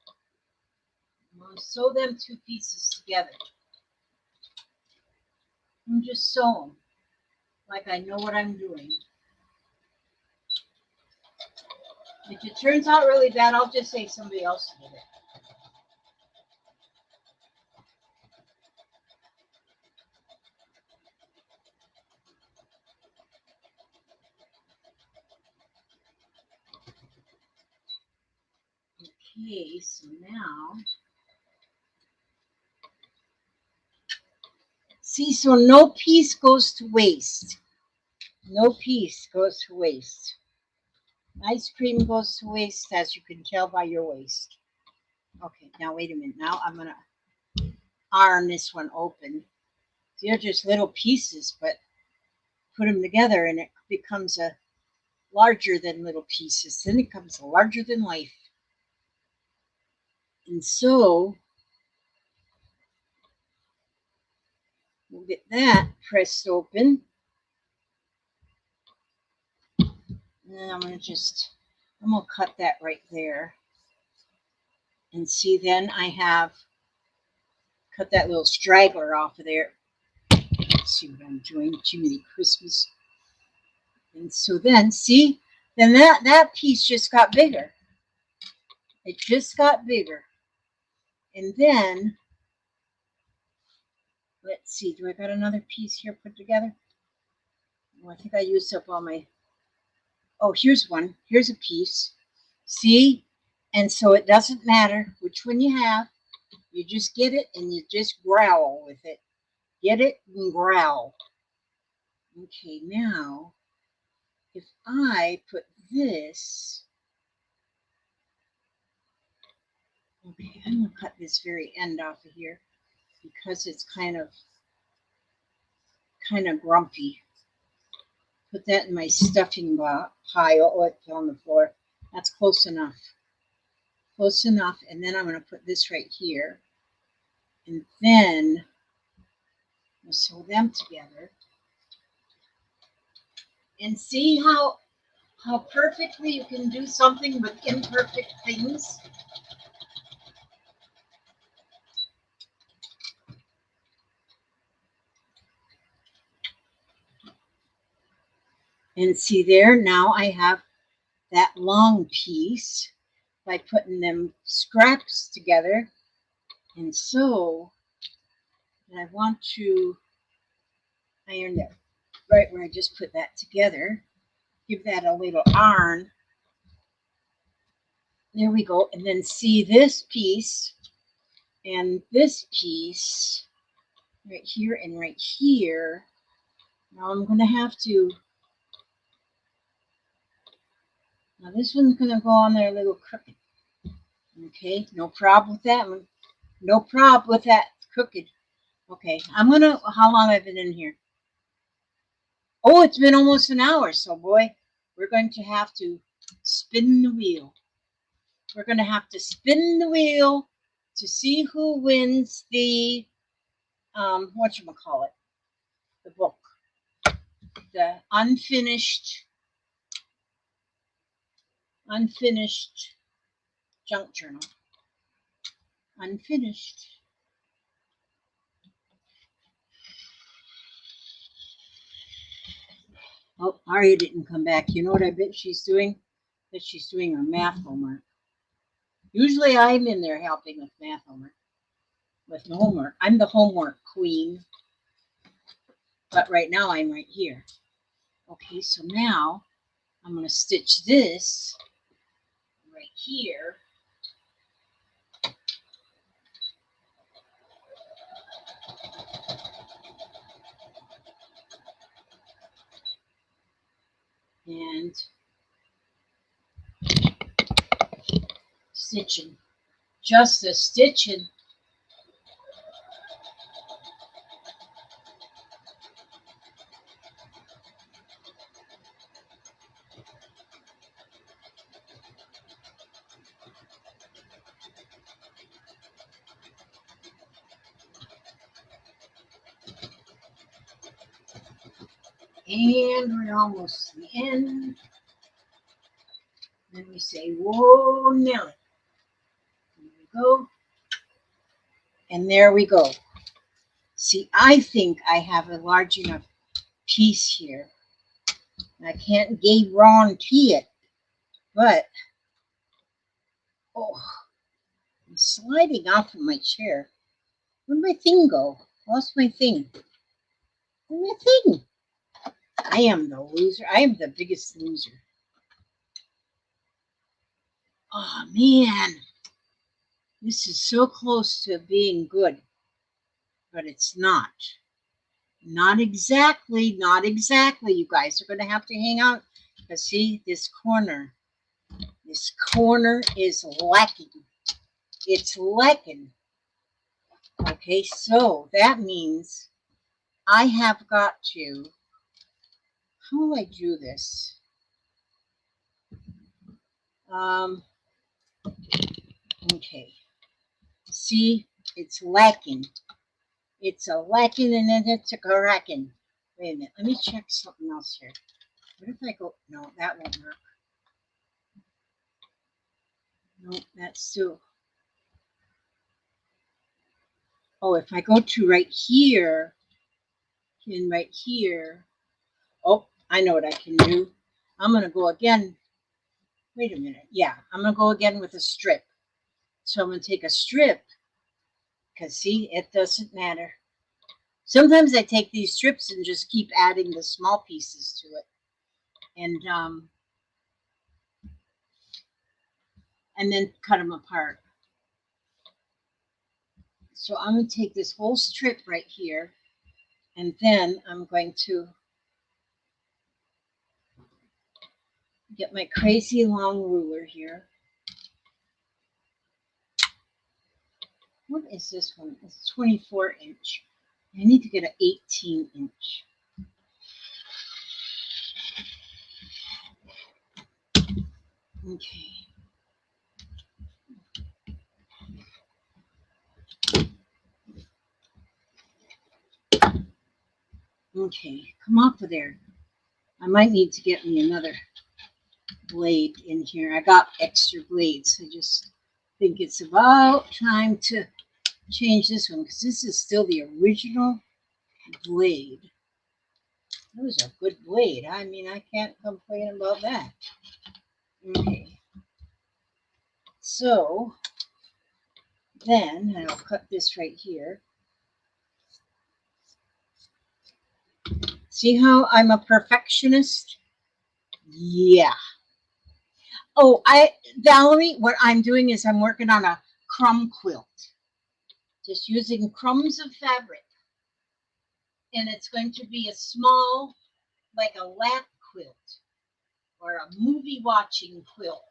I'm going to sew them two pieces together. I'm just sew them like I know what I'm doing. If it turns out really bad, I'll just say somebody else did it. Okay, so now, see, so no piece goes to waste. No piece goes to waste. Ice cream goes to waste, as you can tell by your waist. Okay, now wait a minute. Now I'm going to iron this one open. They're just little pieces, but put them together and it becomes a larger than little pieces. Then it becomes a larger than life. And so we'll get that pressed open. And then I'm going to cut that right there. And see, then I have cut that little straggler off of there. Let's see what I'm doing. Jiminy Christmas. And so then, see, then that piece just got bigger. It just got bigger. And then, let's see, do I got another piece here put together? Oh, I think I used up all my, oh, here's one. Here's a piece. See? And so it doesn't matter which one you have. You just get it and you just growl with it. Get it and growl. Okay, now, if I put this, okay, I'm going to cut this very end off of here because it's kind of kind of grumpy. Put that in my stuffing pile. Oh, it fell on the floor. That's close enough. Close enough. And then I'm going to put this right here. And then we'll sew them together. And see how perfectly you can do something with imperfect things. And see there, now I have that long piece by putting them scraps together. And so I want to iron that right where I just put that together. Give that a little iron. There we go. And then see this piece and this piece right here and right here. Now I'm going to have to, now this one's going to go on there a little crooked. Okay, no problem with that one. No problem with that crooked. Okay, I'm going to, how long have I been in here? Oh, it's been almost an hour. So boy, we're going to have to spin the wheel. We're going to have to spin the wheel to see who wins the, whatchamacallit, the book. The unfinished junk journal. Unfinished. Oh, Aria didn't come back. You know what I bet she's doing? I bet she's doing her math homework. Usually I'm in there helping with math homework. With the homework. I'm the homework queen. But right now I'm right here. Okay, so now I'm going to stitch this right here. And stitching. Just a stitching. And we're almost to the end. Then we say, whoa, Nelly. There we go. And there we go. See, I think I have a large enough piece here. I can't guarantee it, but, oh, I'm sliding off of my chair. Where'd my thing go? Lost my thing. Where's my thing? I am the loser. I am the biggest loser. Oh, man. This is so close to being good, but it's not. Not exactly, you guys are going to have to hang out. Because see, this corner is lacking. It's lacking. Okay, so that means I have got to, how will I do this? Okay. See, it's lacking. It's a lacking and then it's a cracking. Wait a minute, let me check something else here. What if I go, no, that won't work. No, that's still, oh, if I go to right here, and right here, oh, I know what I can do. I'm going to go again. Wait a minute. Yeah, I'm going to go again with a strip. So I'm going to take a strip, because see, it doesn't matter. Sometimes I take these strips and just keep adding the small pieces to it. And then cut them apart. So I'm going to take this whole strip right here, and then I'm going to get my crazy long ruler here. What is this one? It's 24 inch. I need to get an 18 inch. Okay. Okay, come off of there. I might need to get me another blade in here. I got extra blades. I just think it's about time to change this one because this is still the original blade. That was a good blade. I mean, I can't complain about that. Okay. So then I'll cut this right here. See how I'm a perfectionist? Yeah. Oh, Valerie, what I'm doing is I'm working on a crumb quilt. Just using crumbs of fabric. And it's going to be a small, like a lap quilt or a movie watching quilt.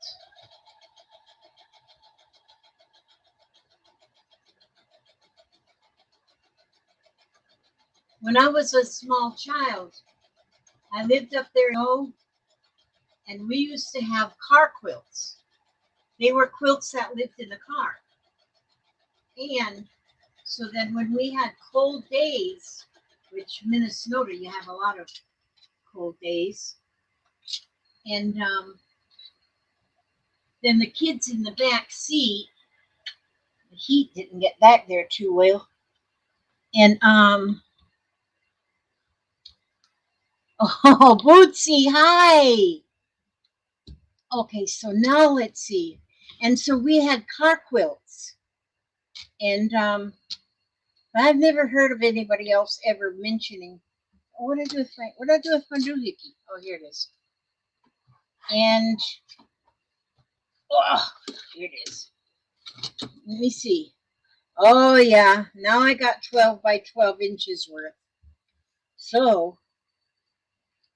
When I was a small child, I lived up there, and we used to have car quilts. They were quilts that lived in the car. And so then when we had cold days, which Minnesota, you have a lot of cold days, and then the kids in the back seat, the heat didn't get back there too well. And oh, Bootsy, hi. Okay, so now let's see. And so we had car quilts. And but I've never heard of anybody else ever mentioning. What did I do with my doohickey? Oh, here it is. And oh, here it is. Let me see. Oh yeah, now I got 12 by 12 inches worth. So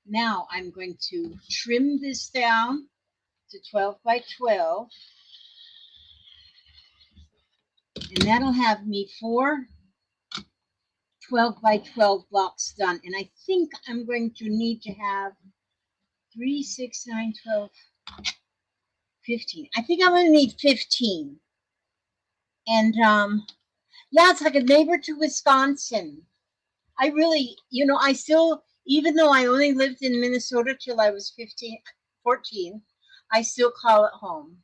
now I'm going to trim this down to 12 by 12. And that'll have me 4 12 by 12 blocks done. And I think I'm going to need to have 3, 6, 9, 12, 15. I think I'm going to need 15. And yeah, it's like a neighbor to Wisconsin. I really, I still, even though I only lived in Minnesota till I was 14, I still call it home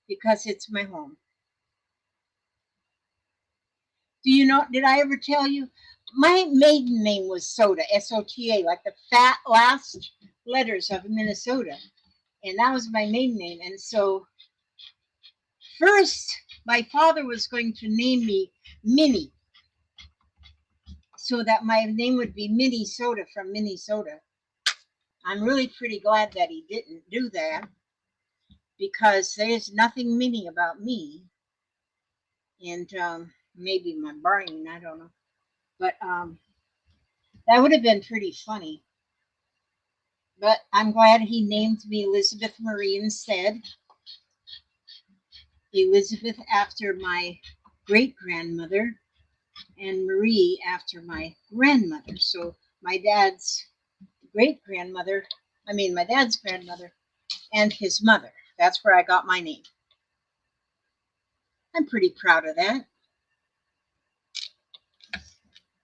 because it's my home. Do you know, did I ever tell you? My maiden name was Soda, S-O-T-A, like the last letters of Minnesota. And that was my maiden name. And so first, my father was going to name me Minnie so that my name would be Minnie Soda from Minnesota. I'm really pretty glad that he didn't do that because there's nothing Minnie about me. And maybe my brain, I don't know. But that would have been pretty funny. But I'm glad he named me Elizabeth Marie instead. Elizabeth after my great grandmother, and Marie after my grandmother. So my dad's grandmother, and his mother. That's where I got my name. I'm pretty proud of that.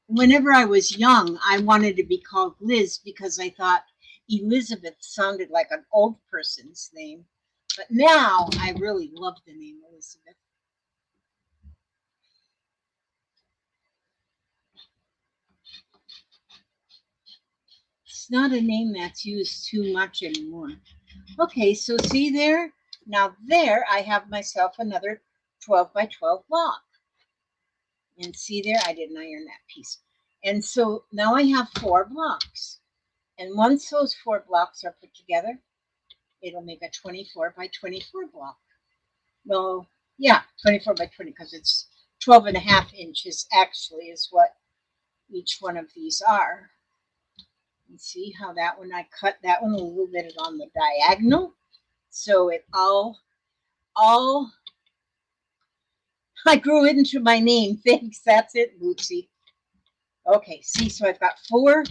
Whenever I was young, I wanted to be called Liz because I thought Elizabeth sounded like an old person's name. But now I really love the name Elizabeth. It's not a name that's used too much anymore. Okay, so see there? Now there I have myself another 12 by 12 block. And see there, I didn't iron that piece. And so now I have 4 blocks. And once those 4 blocks are put together, it'll make a 24 by 24 block. Well, yeah, 24 by 20 because it's 12 and a half inches actually is what each one of these are. And see how that one, I cut that one a little bit on the diagonal. So it all I grew into my name. Thanks. That's it, Bootsy. Okay, see, so I've got 4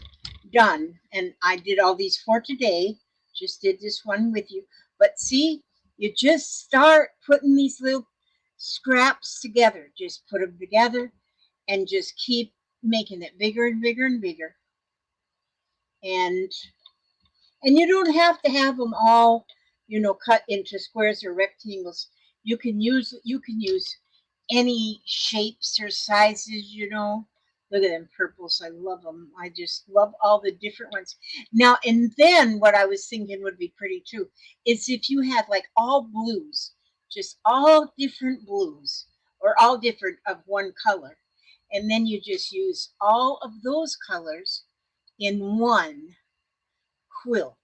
done, and I did all these 4 today. Just did this one with you. But see, you just start putting these little scraps together. Just put them together and just keep making it bigger and bigger and bigger. And you don't have to have them all, cut into squares or rectangles. You can use any shapes or sizes. Look at them purples. I love them. I just love all the different ones. Now, and then what I was thinking would be pretty too is if you had like all blues, just all different blues or all different of one color. And then you just use all of those colors in one quilt,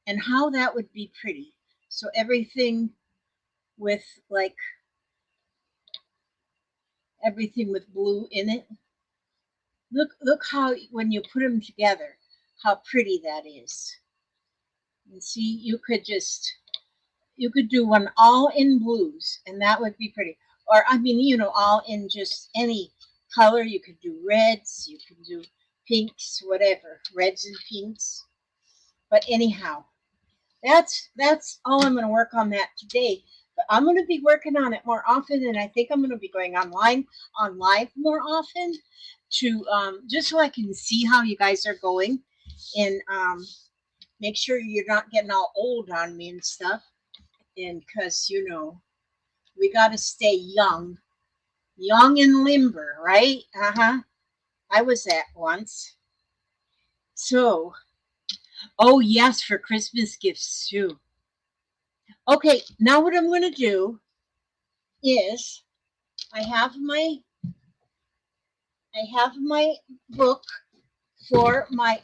and how that would be pretty. So everything with like everything with blue in it. Look how when you put them together, how pretty that is. And see, you could do one all in blues, and that would be pretty. Or I mean, all in just any color. You could do reds, you can do pinks, whatever, reds and pinks. But anyhow, that's all I'm going to work on that today. But I'm going to be working on it more often, and I think I'm going to be going on live more often to just so I can see how you guys are going, and make sure you're not getting all old on me and stuff. And because we got to stay young and limber, right? I was that once. So, oh yes, for Christmas gifts too. Okay, now what I'm going to do is I have my I have my book for my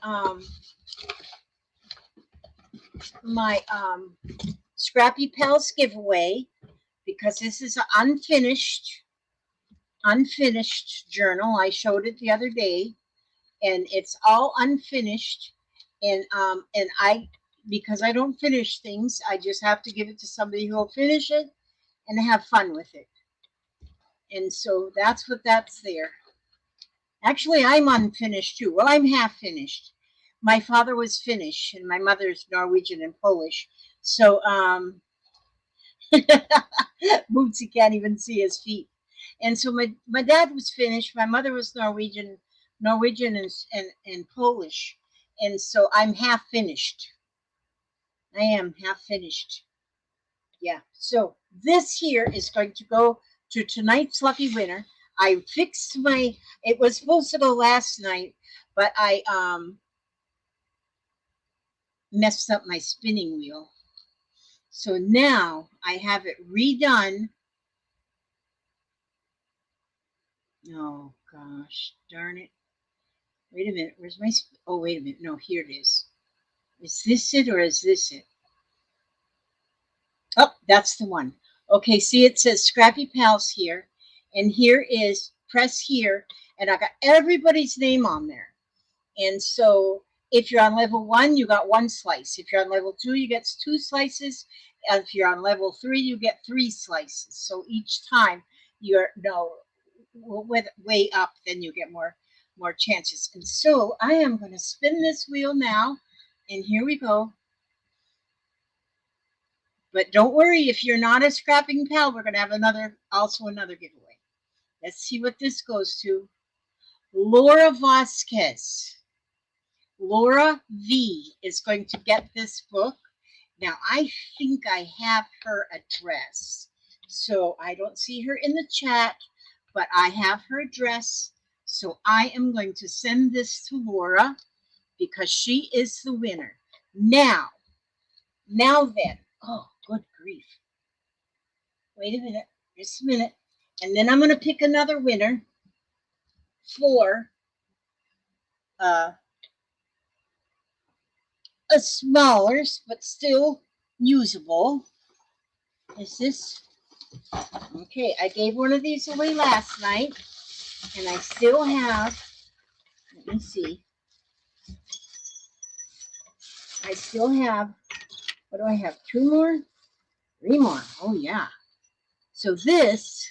Scrappy Pals giveaway, because this is an unfinished journal. I showed it the other day, and it's all unfinished. And I, because I don't finish things, I just have to give it to somebody who will finish it and have fun with it. And so that's what that's there. Actually, I'm unfinished too. Well, I'm half finished. My father was Finnish, and my mother's Norwegian and Polish. So, Bootsy can't even see his feet. And so my dad was Finnish. My mother was Norwegian and Polish. And so I'm half finished. I am half finished. Yeah. So this here is going to go to tonight's lucky winner. I fixed it was supposed to go last night, but I messed up my spinning wheel. So now I have it redone. Oh gosh, darn it. Wait a minute, where's my oh, wait a minute. No, here it is. Is this it or is this it? Oh, that's the one. Okay, see, it says Scrappy Pals here, and here is press here, and I got everybody's name on there. And so if you're on level 1, you got 1 slice. If you're on level 2, you get 2 slices. And if you're on level 3, you get 3 slices. So each time you're way up, then you get more chances. And so I am going to spin this wheel now, and here we go. But don't worry, if you're not a scrapping pal, we're going to have another giveaway. Let's see what this goes to. Laura Vasquez. Laura V is going to get this book. Now, I think I have her address. So I don't see her in the chat, but I have her address. So I am going to send this to Laura because she is the winner. Now then. Oh, good grief. Wait a minute. Just a minute. And then I'm going to pick another winner for a smaller but still usable. Is this okay? I gave one of these away last night, and I still have. Let me see. I still have. What do I have? 2 more? 3 more? Oh yeah. So this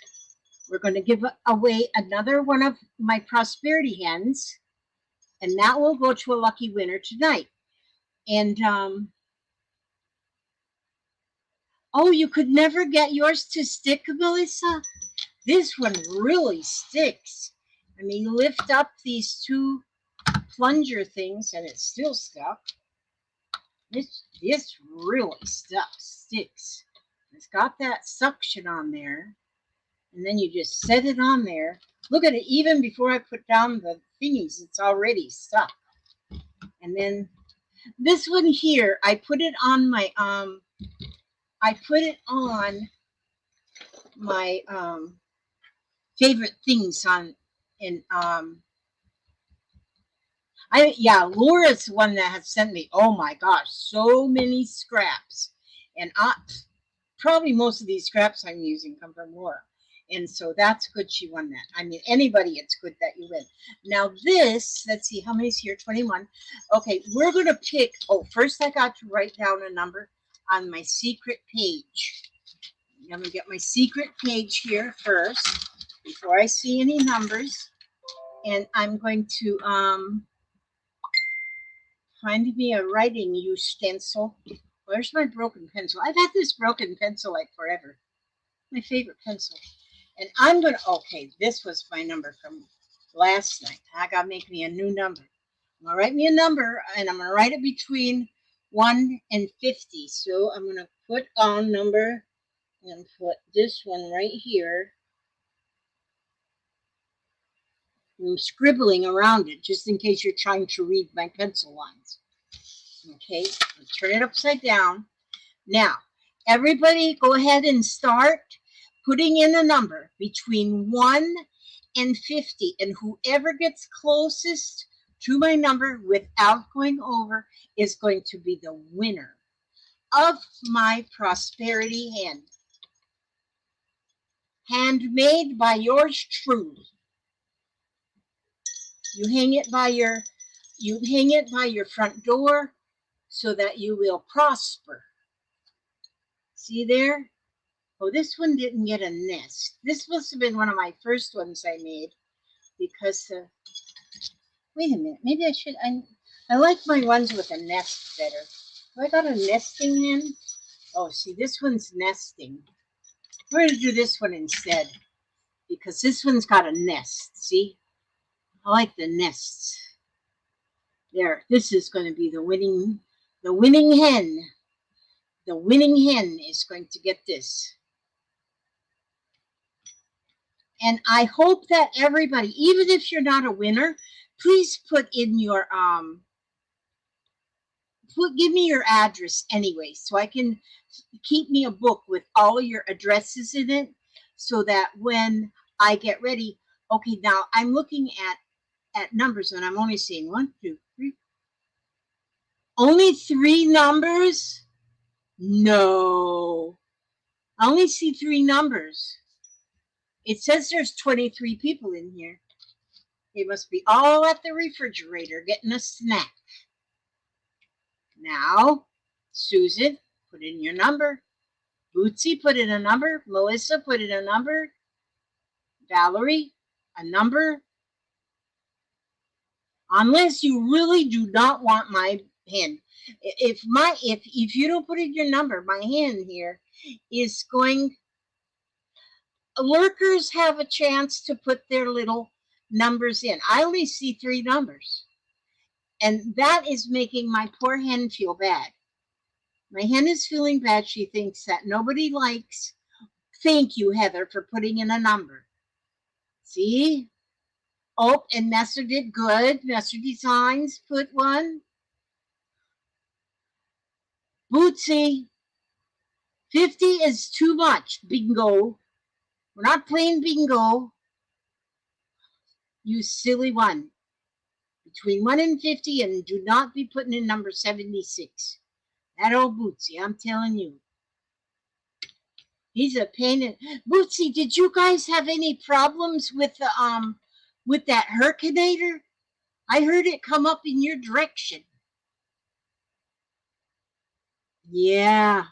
We're going to give away another one of my prosperity hens, and that will go to a lucky winner tonight. And oh, you could never get yours to stick, Melissa? This one really sticks. I mean, you lift up these two plunger things and it's still stuck. This really sticks. It's got that suction on there. And then you just set it on there. Look at it, even before I put down the thingies, it's already stuck. And then this one here, I put it on my favorite things on in Laura's the one that has sent me, oh my gosh, so many scraps. And probably most of these scraps I'm using come from Laura. And so that's good she won that. I mean, anybody, it's good that you win. Now this, let's see, how many's here? 21. Okay, we're going to pick, first I got to write down a number on my secret page. I'm going to get my secret page here first before I see any numbers. And I'm going to find me a writing utensil. Where's my broken pencil? I've had this broken pencil like forever. My favorite pencil. And I'm going to, okay, this was my number from last night. I got to make me a new number. I'm going to write me a number, and I'm going to write it between 1 and 50. So I'm going to put on number, and put this one right here. I'm scribbling around it just in case you're trying to read my pencil lines. Okay, I'll turn it upside down. Now, everybody go ahead and start putting in a number between 1 and 50. And whoever gets closest to my number without going over is going to be the winner of my prosperity hen. Handmade by yours truly. You hang it by your front door so that you will prosper. See there? Oh, this one didn't get a nest. This must have been one of my first ones I made because, wait a minute, maybe I should, I like my ones with a nest better. Have I got a nesting hen? Oh, see, this one's nesting. We're going to do this one instead because this one's got a nest, see? I like the nests. There, this is going to be the winning hen. The winning hen is going to get this. And I hope that everybody, even if you're not a winner, please put in your give me your address anyway, so I can keep me a book with all your addresses in it, so that when I get ready, okay, now I'm looking at numbers and I'm only seeing 1, 2, 3. Only 3 numbers? No. I only see 3 numbers. It says there's 23 people in here. They must be all at the refrigerator getting a snack. Now, Susan, put in your number. Bootsy, put in a number. Melissa, put in a number. Valerie, a number. Unless you really do not want my hen. If you don't put in your number, my hen here is going. Lurkers have a chance to put their little numbers in. I only see 3 numbers. And that is making my poor hen feel bad. My hen is feeling bad. She thinks that nobody likes. Thank you, Heather, for putting in a number. See? Oh, and Messer did good. Messer Designs put one. Bootsy, 50 is too much. Bingo. We're not playing bingo. You silly one. Between 1 and 50, and do not be putting in number 76. That old Bootsy, I'm telling you. He's a pain in. Bootsy, did you guys have any problems with that Hercanator? I heard it come up in your direction. Yeah.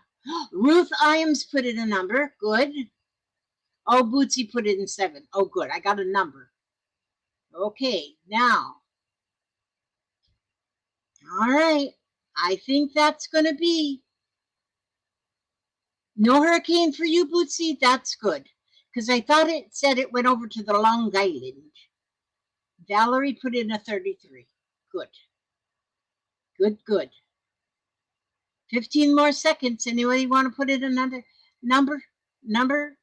Ruth Iams put in a number. Good. Oh, Bootsy put it in 7. Oh, good. I got a number. Okay, now. All right. I think that's going to be no hurricane for you, Bootsy. That's good. Because I thought it said it went over to the Long Island. Valerie put in a 33. Good. Good, good. 15 more seconds. Anybody want to put in another number? Number?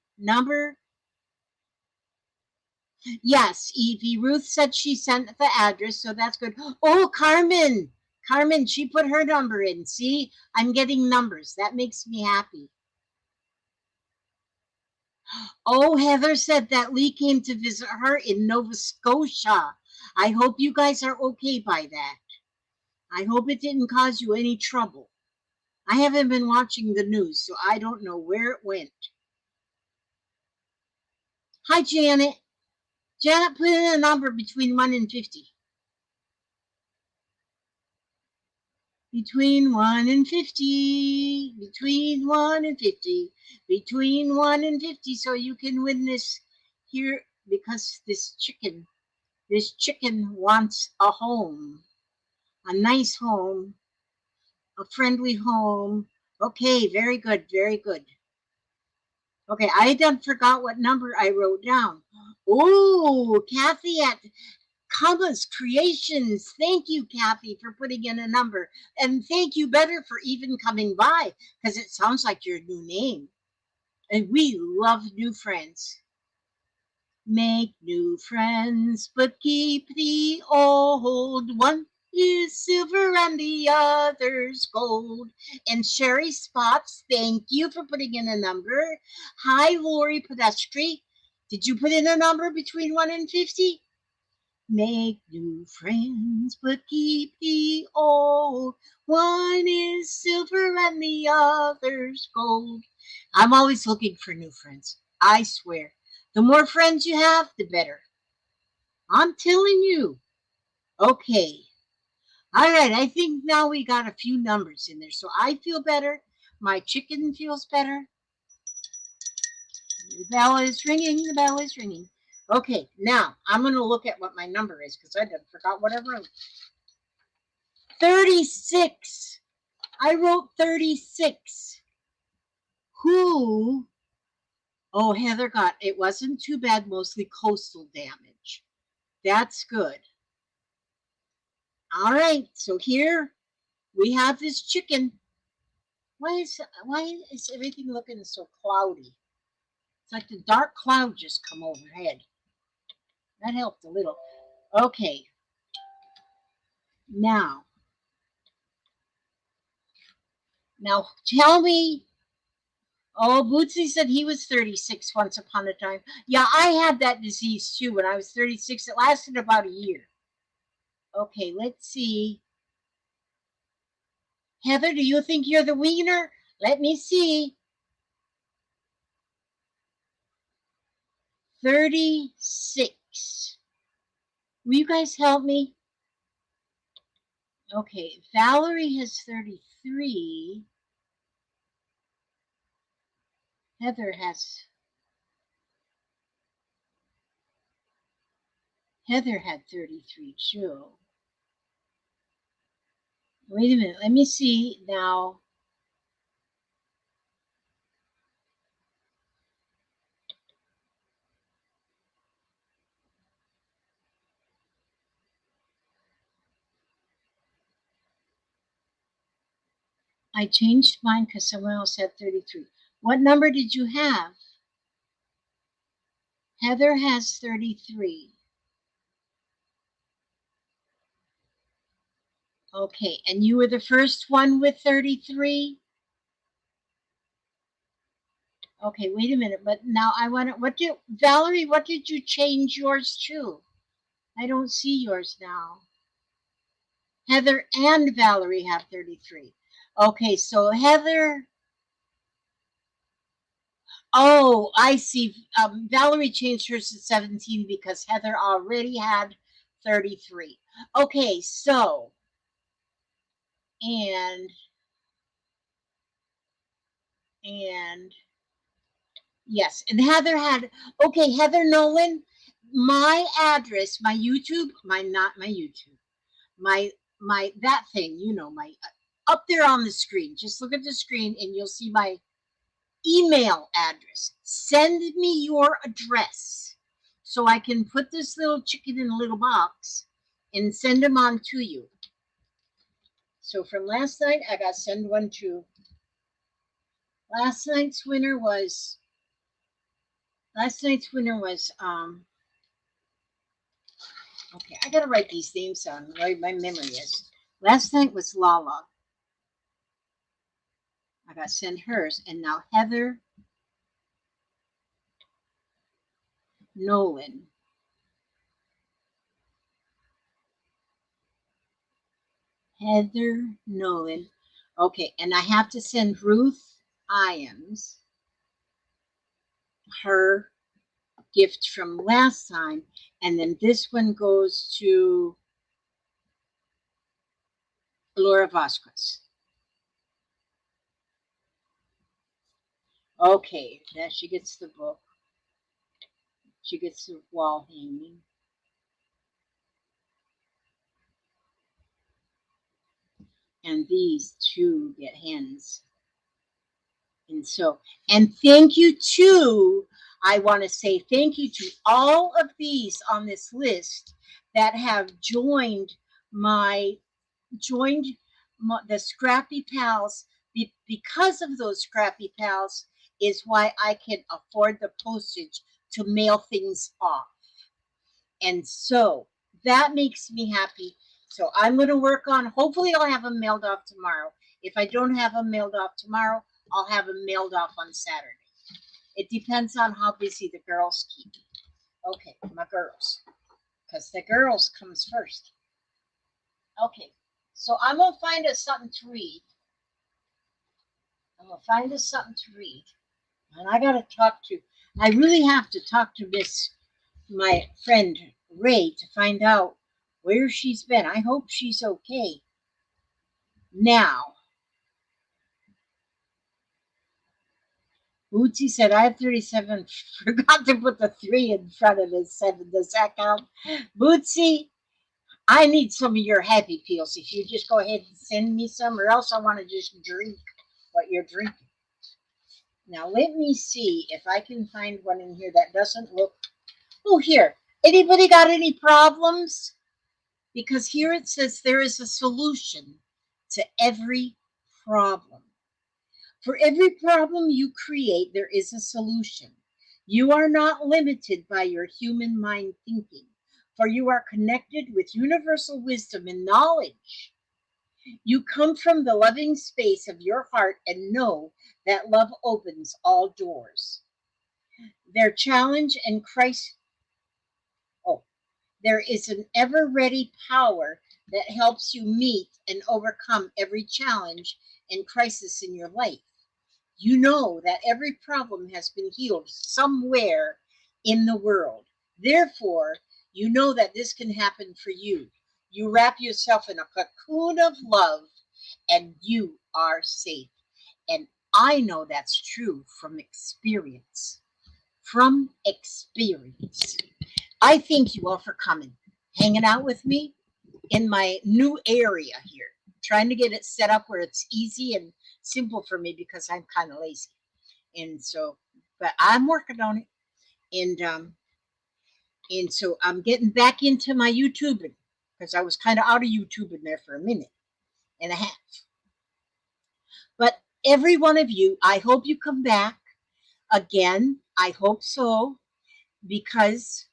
Yes, Evie. Ruth said she sent the address, so that's good. Oh, Carmen. Carmen, she put her number in. See, I'm getting numbers. That makes me happy. Oh, Heather said that Lee came to visit her in Nova Scotia. I hope you guys are okay by that. I hope it didn't cause you any trouble. I haven't been watching the news, so I don't know where it went. Hi, Janet. Janet, put in a number between 1 and 50. Between 1 and 50. Between 1 and 50. Between 1 and 50. So you can win this here because this chicken wants a home. A nice home. A friendly home. Okay, very good, very good. Okay, I done forgot what number I wrote down. Oh, Kathy at Kama's Creations. Thank you, Kathy, for putting in a number. And thank you, Better, for even coming by, because it sounds like your new name. And we love new friends. Make new friends, but keep the old. One is silver and the other's gold. And Sherry Spots, thank you for putting in a number. Hi, Lori Pedestri. Did you put in a number between 1 and 50? Make new friends, but keep the old. One is silver and the other's gold. I'm always looking for new friends. I swear. The more friends you have, the better. I'm telling you. Okay. All right. I think now we got a few numbers in there. So I feel better. My chicken feels better. The bell is ringing. The bell is ringing. Okay. Now I'm going to look at what my number is because I done forgot what I wrote. 36. I wrote 36. Who? Oh, Heather got it. Wasn't too bad, mostly coastal damage. That's good. All right, so here we have this chicken. Why is everything looking so cloudy? It's like the dark cloud just come overhead. That helped a little. Okay. Now tell me. Oh, Bootsy said he was 36 once upon a time. Yeah, I had that disease too when I was 36. It lasted about a year. Okay, let's see. Heather, do you think you're the wiener? Let me see. 36. Will you guys help me? Okay, Valerie has 33. Heather had 33 too. Wait a minute, let me see now. I changed mine because someone else had 33. What number did you have? Heather has 33. Okay, and you were the first one with 33? Okay, wait a minute, but now I want to, Valerie, what did you change yours to? I don't see yours now. Heather and Valerie have 33. Okay, so Heather, oh, I see. Valerie changed hers to 17 because Heather already had 33. Okay, so, and Yes, and Heather had, okay, Heather Nolan, my address, my YouTube, not my YouTube, my that thing, my up there on the screen. Just look at the screen and you'll see my email address. Send me your address so I can put this little chicken in a little box and send them on to you. So from last night, I got send one to. Last night's winner was. Last night's winner was. Okay, I gotta write these names down. Right, my memory is. Last night was Lala. I got sent hers, and now Heather Nolan. Heather Nolan. Okay, and I have to send Ruth Iams her gift from last time, and then this one goes to Laura Vasquez. Okay, now she gets the book. She gets the wall hanging. And these two get hens. And thank you to, I want to say thank you to all of these on this list that have joined the Scrappy Pals. Because of those Scrappy Pals is why I can afford the postage to mail things off. And so that makes me happy. So I'm going to work on, hopefully I'll have them mailed off tomorrow. If I don't have them mailed off tomorrow, I'll have them mailed off on Saturday. It depends on how busy the girls keep. Okay, my girls. Because the girls comes first. Okay, so I'm going to find us something to read. I'm going to find us something to read. And I really have to talk to my friend Ray to find out where she's been. I hope she's okay. Now, Bootsy said, I have 37. Forgot to put the 3 in front of the 7. Does that count? Bootsy, I need some of your happy pills. If you just go ahead and send me some, or else I want to just drink what you're drinking. Now, let me see if I can find one in here that doesn't look. Oh, here. Anybody got any problems? Because here it says there is a solution to every problem. For every problem you create, there is a solution. You are not limited by your human mind thinking, for you are connected with universal wisdom and knowledge. You come from the loving space of your heart and know that love opens all doors. Their challenge and Christ. There is an ever ready power that helps you meet and overcome every challenge and crisis in your life. You know that every problem has been healed somewhere in the world. Therefore, you know that this can happen for you. You wrap yourself in a cocoon of love and you are safe. And I know that's true from experience. From experience. I thank you all for coming, hanging out with me in my new area here, trying to get it set up where it's easy and simple for me because I'm kind of lazy. And so, but I'm working on it. And so I'm getting back into my YouTubing because I was kind of out of YouTubing there for a minute and a half. But every one of you, I hope you come back again. I hope so because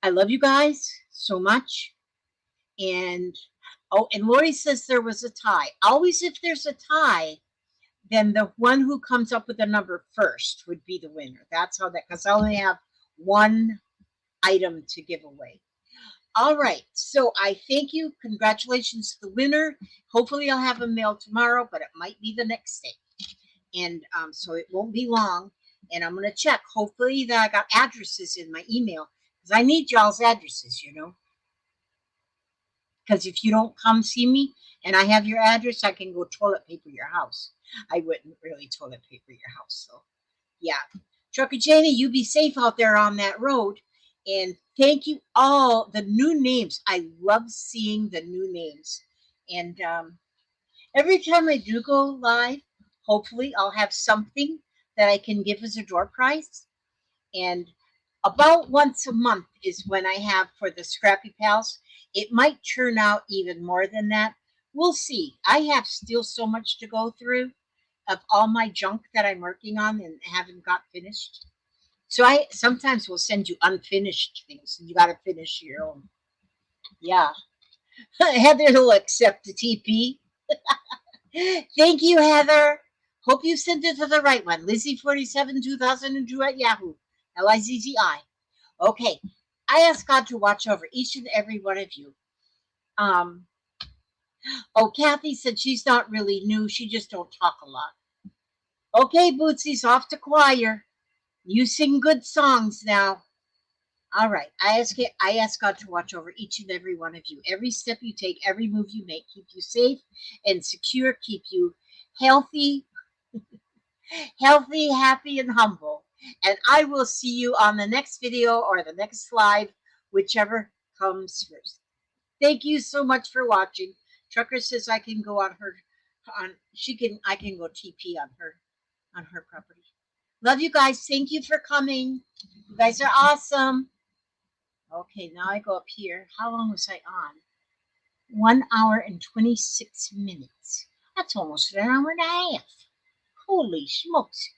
I love you guys so much. And and Lori says there was a tie. Always, if there's a tie, then the one who comes up with the number first would be the winner. That's how that, because I only have one item to give away. All right. So I thank you. Congratulations to the winner. Hopefully, I'll have a mail tomorrow, but it might be the next day. And so it won't be long. And I'm going to check. Hopefully, that I got addresses in my email because I need y'all's addresses, Because if you don't come see me and I have your address, I can go toilet paper your house. I wouldn't really toilet paper your house. So, yeah. Trucker Janie, you be safe out there on that road. And thank you all. The new names. I love seeing the new names. And every time I do go live, hopefully I'll have something that I can give as a door prize. And about once a month is when I have for the Scrappy Pals. It might turn out even more than that. We'll see. I have still so much to go through of all my junk that I'm working on and haven't got finished. So I sometimes will send you unfinished things, and you got to finish your own. Yeah, Heather will accept the TP. Thank you, Heather. Hope you sent it to the right one. Lizzie47 2002 at Yahoo. Lizzi. Okay. I ask God to watch over each and every one of you. Um, oh, Kathy said she's not really new. She just don't talk a lot. Okay, Bootsy's off to choir. You sing good songs now. All right. I ask God to watch over each and every one of you. Every step you take, every move you make, keep you safe and secure, keep you healthy, happy, and humble. And I will see you on the next video or the next live, whichever comes first. Thank you so much for watching. Trucker says I can go on her I can go TP on her property. Love you guys. Thank you for coming. You guys are awesome. Okay, now I go up here. How long was I on? 1 hour and 26 minutes. That's almost an hour and a half. Holy smokes.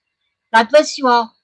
God bless you all.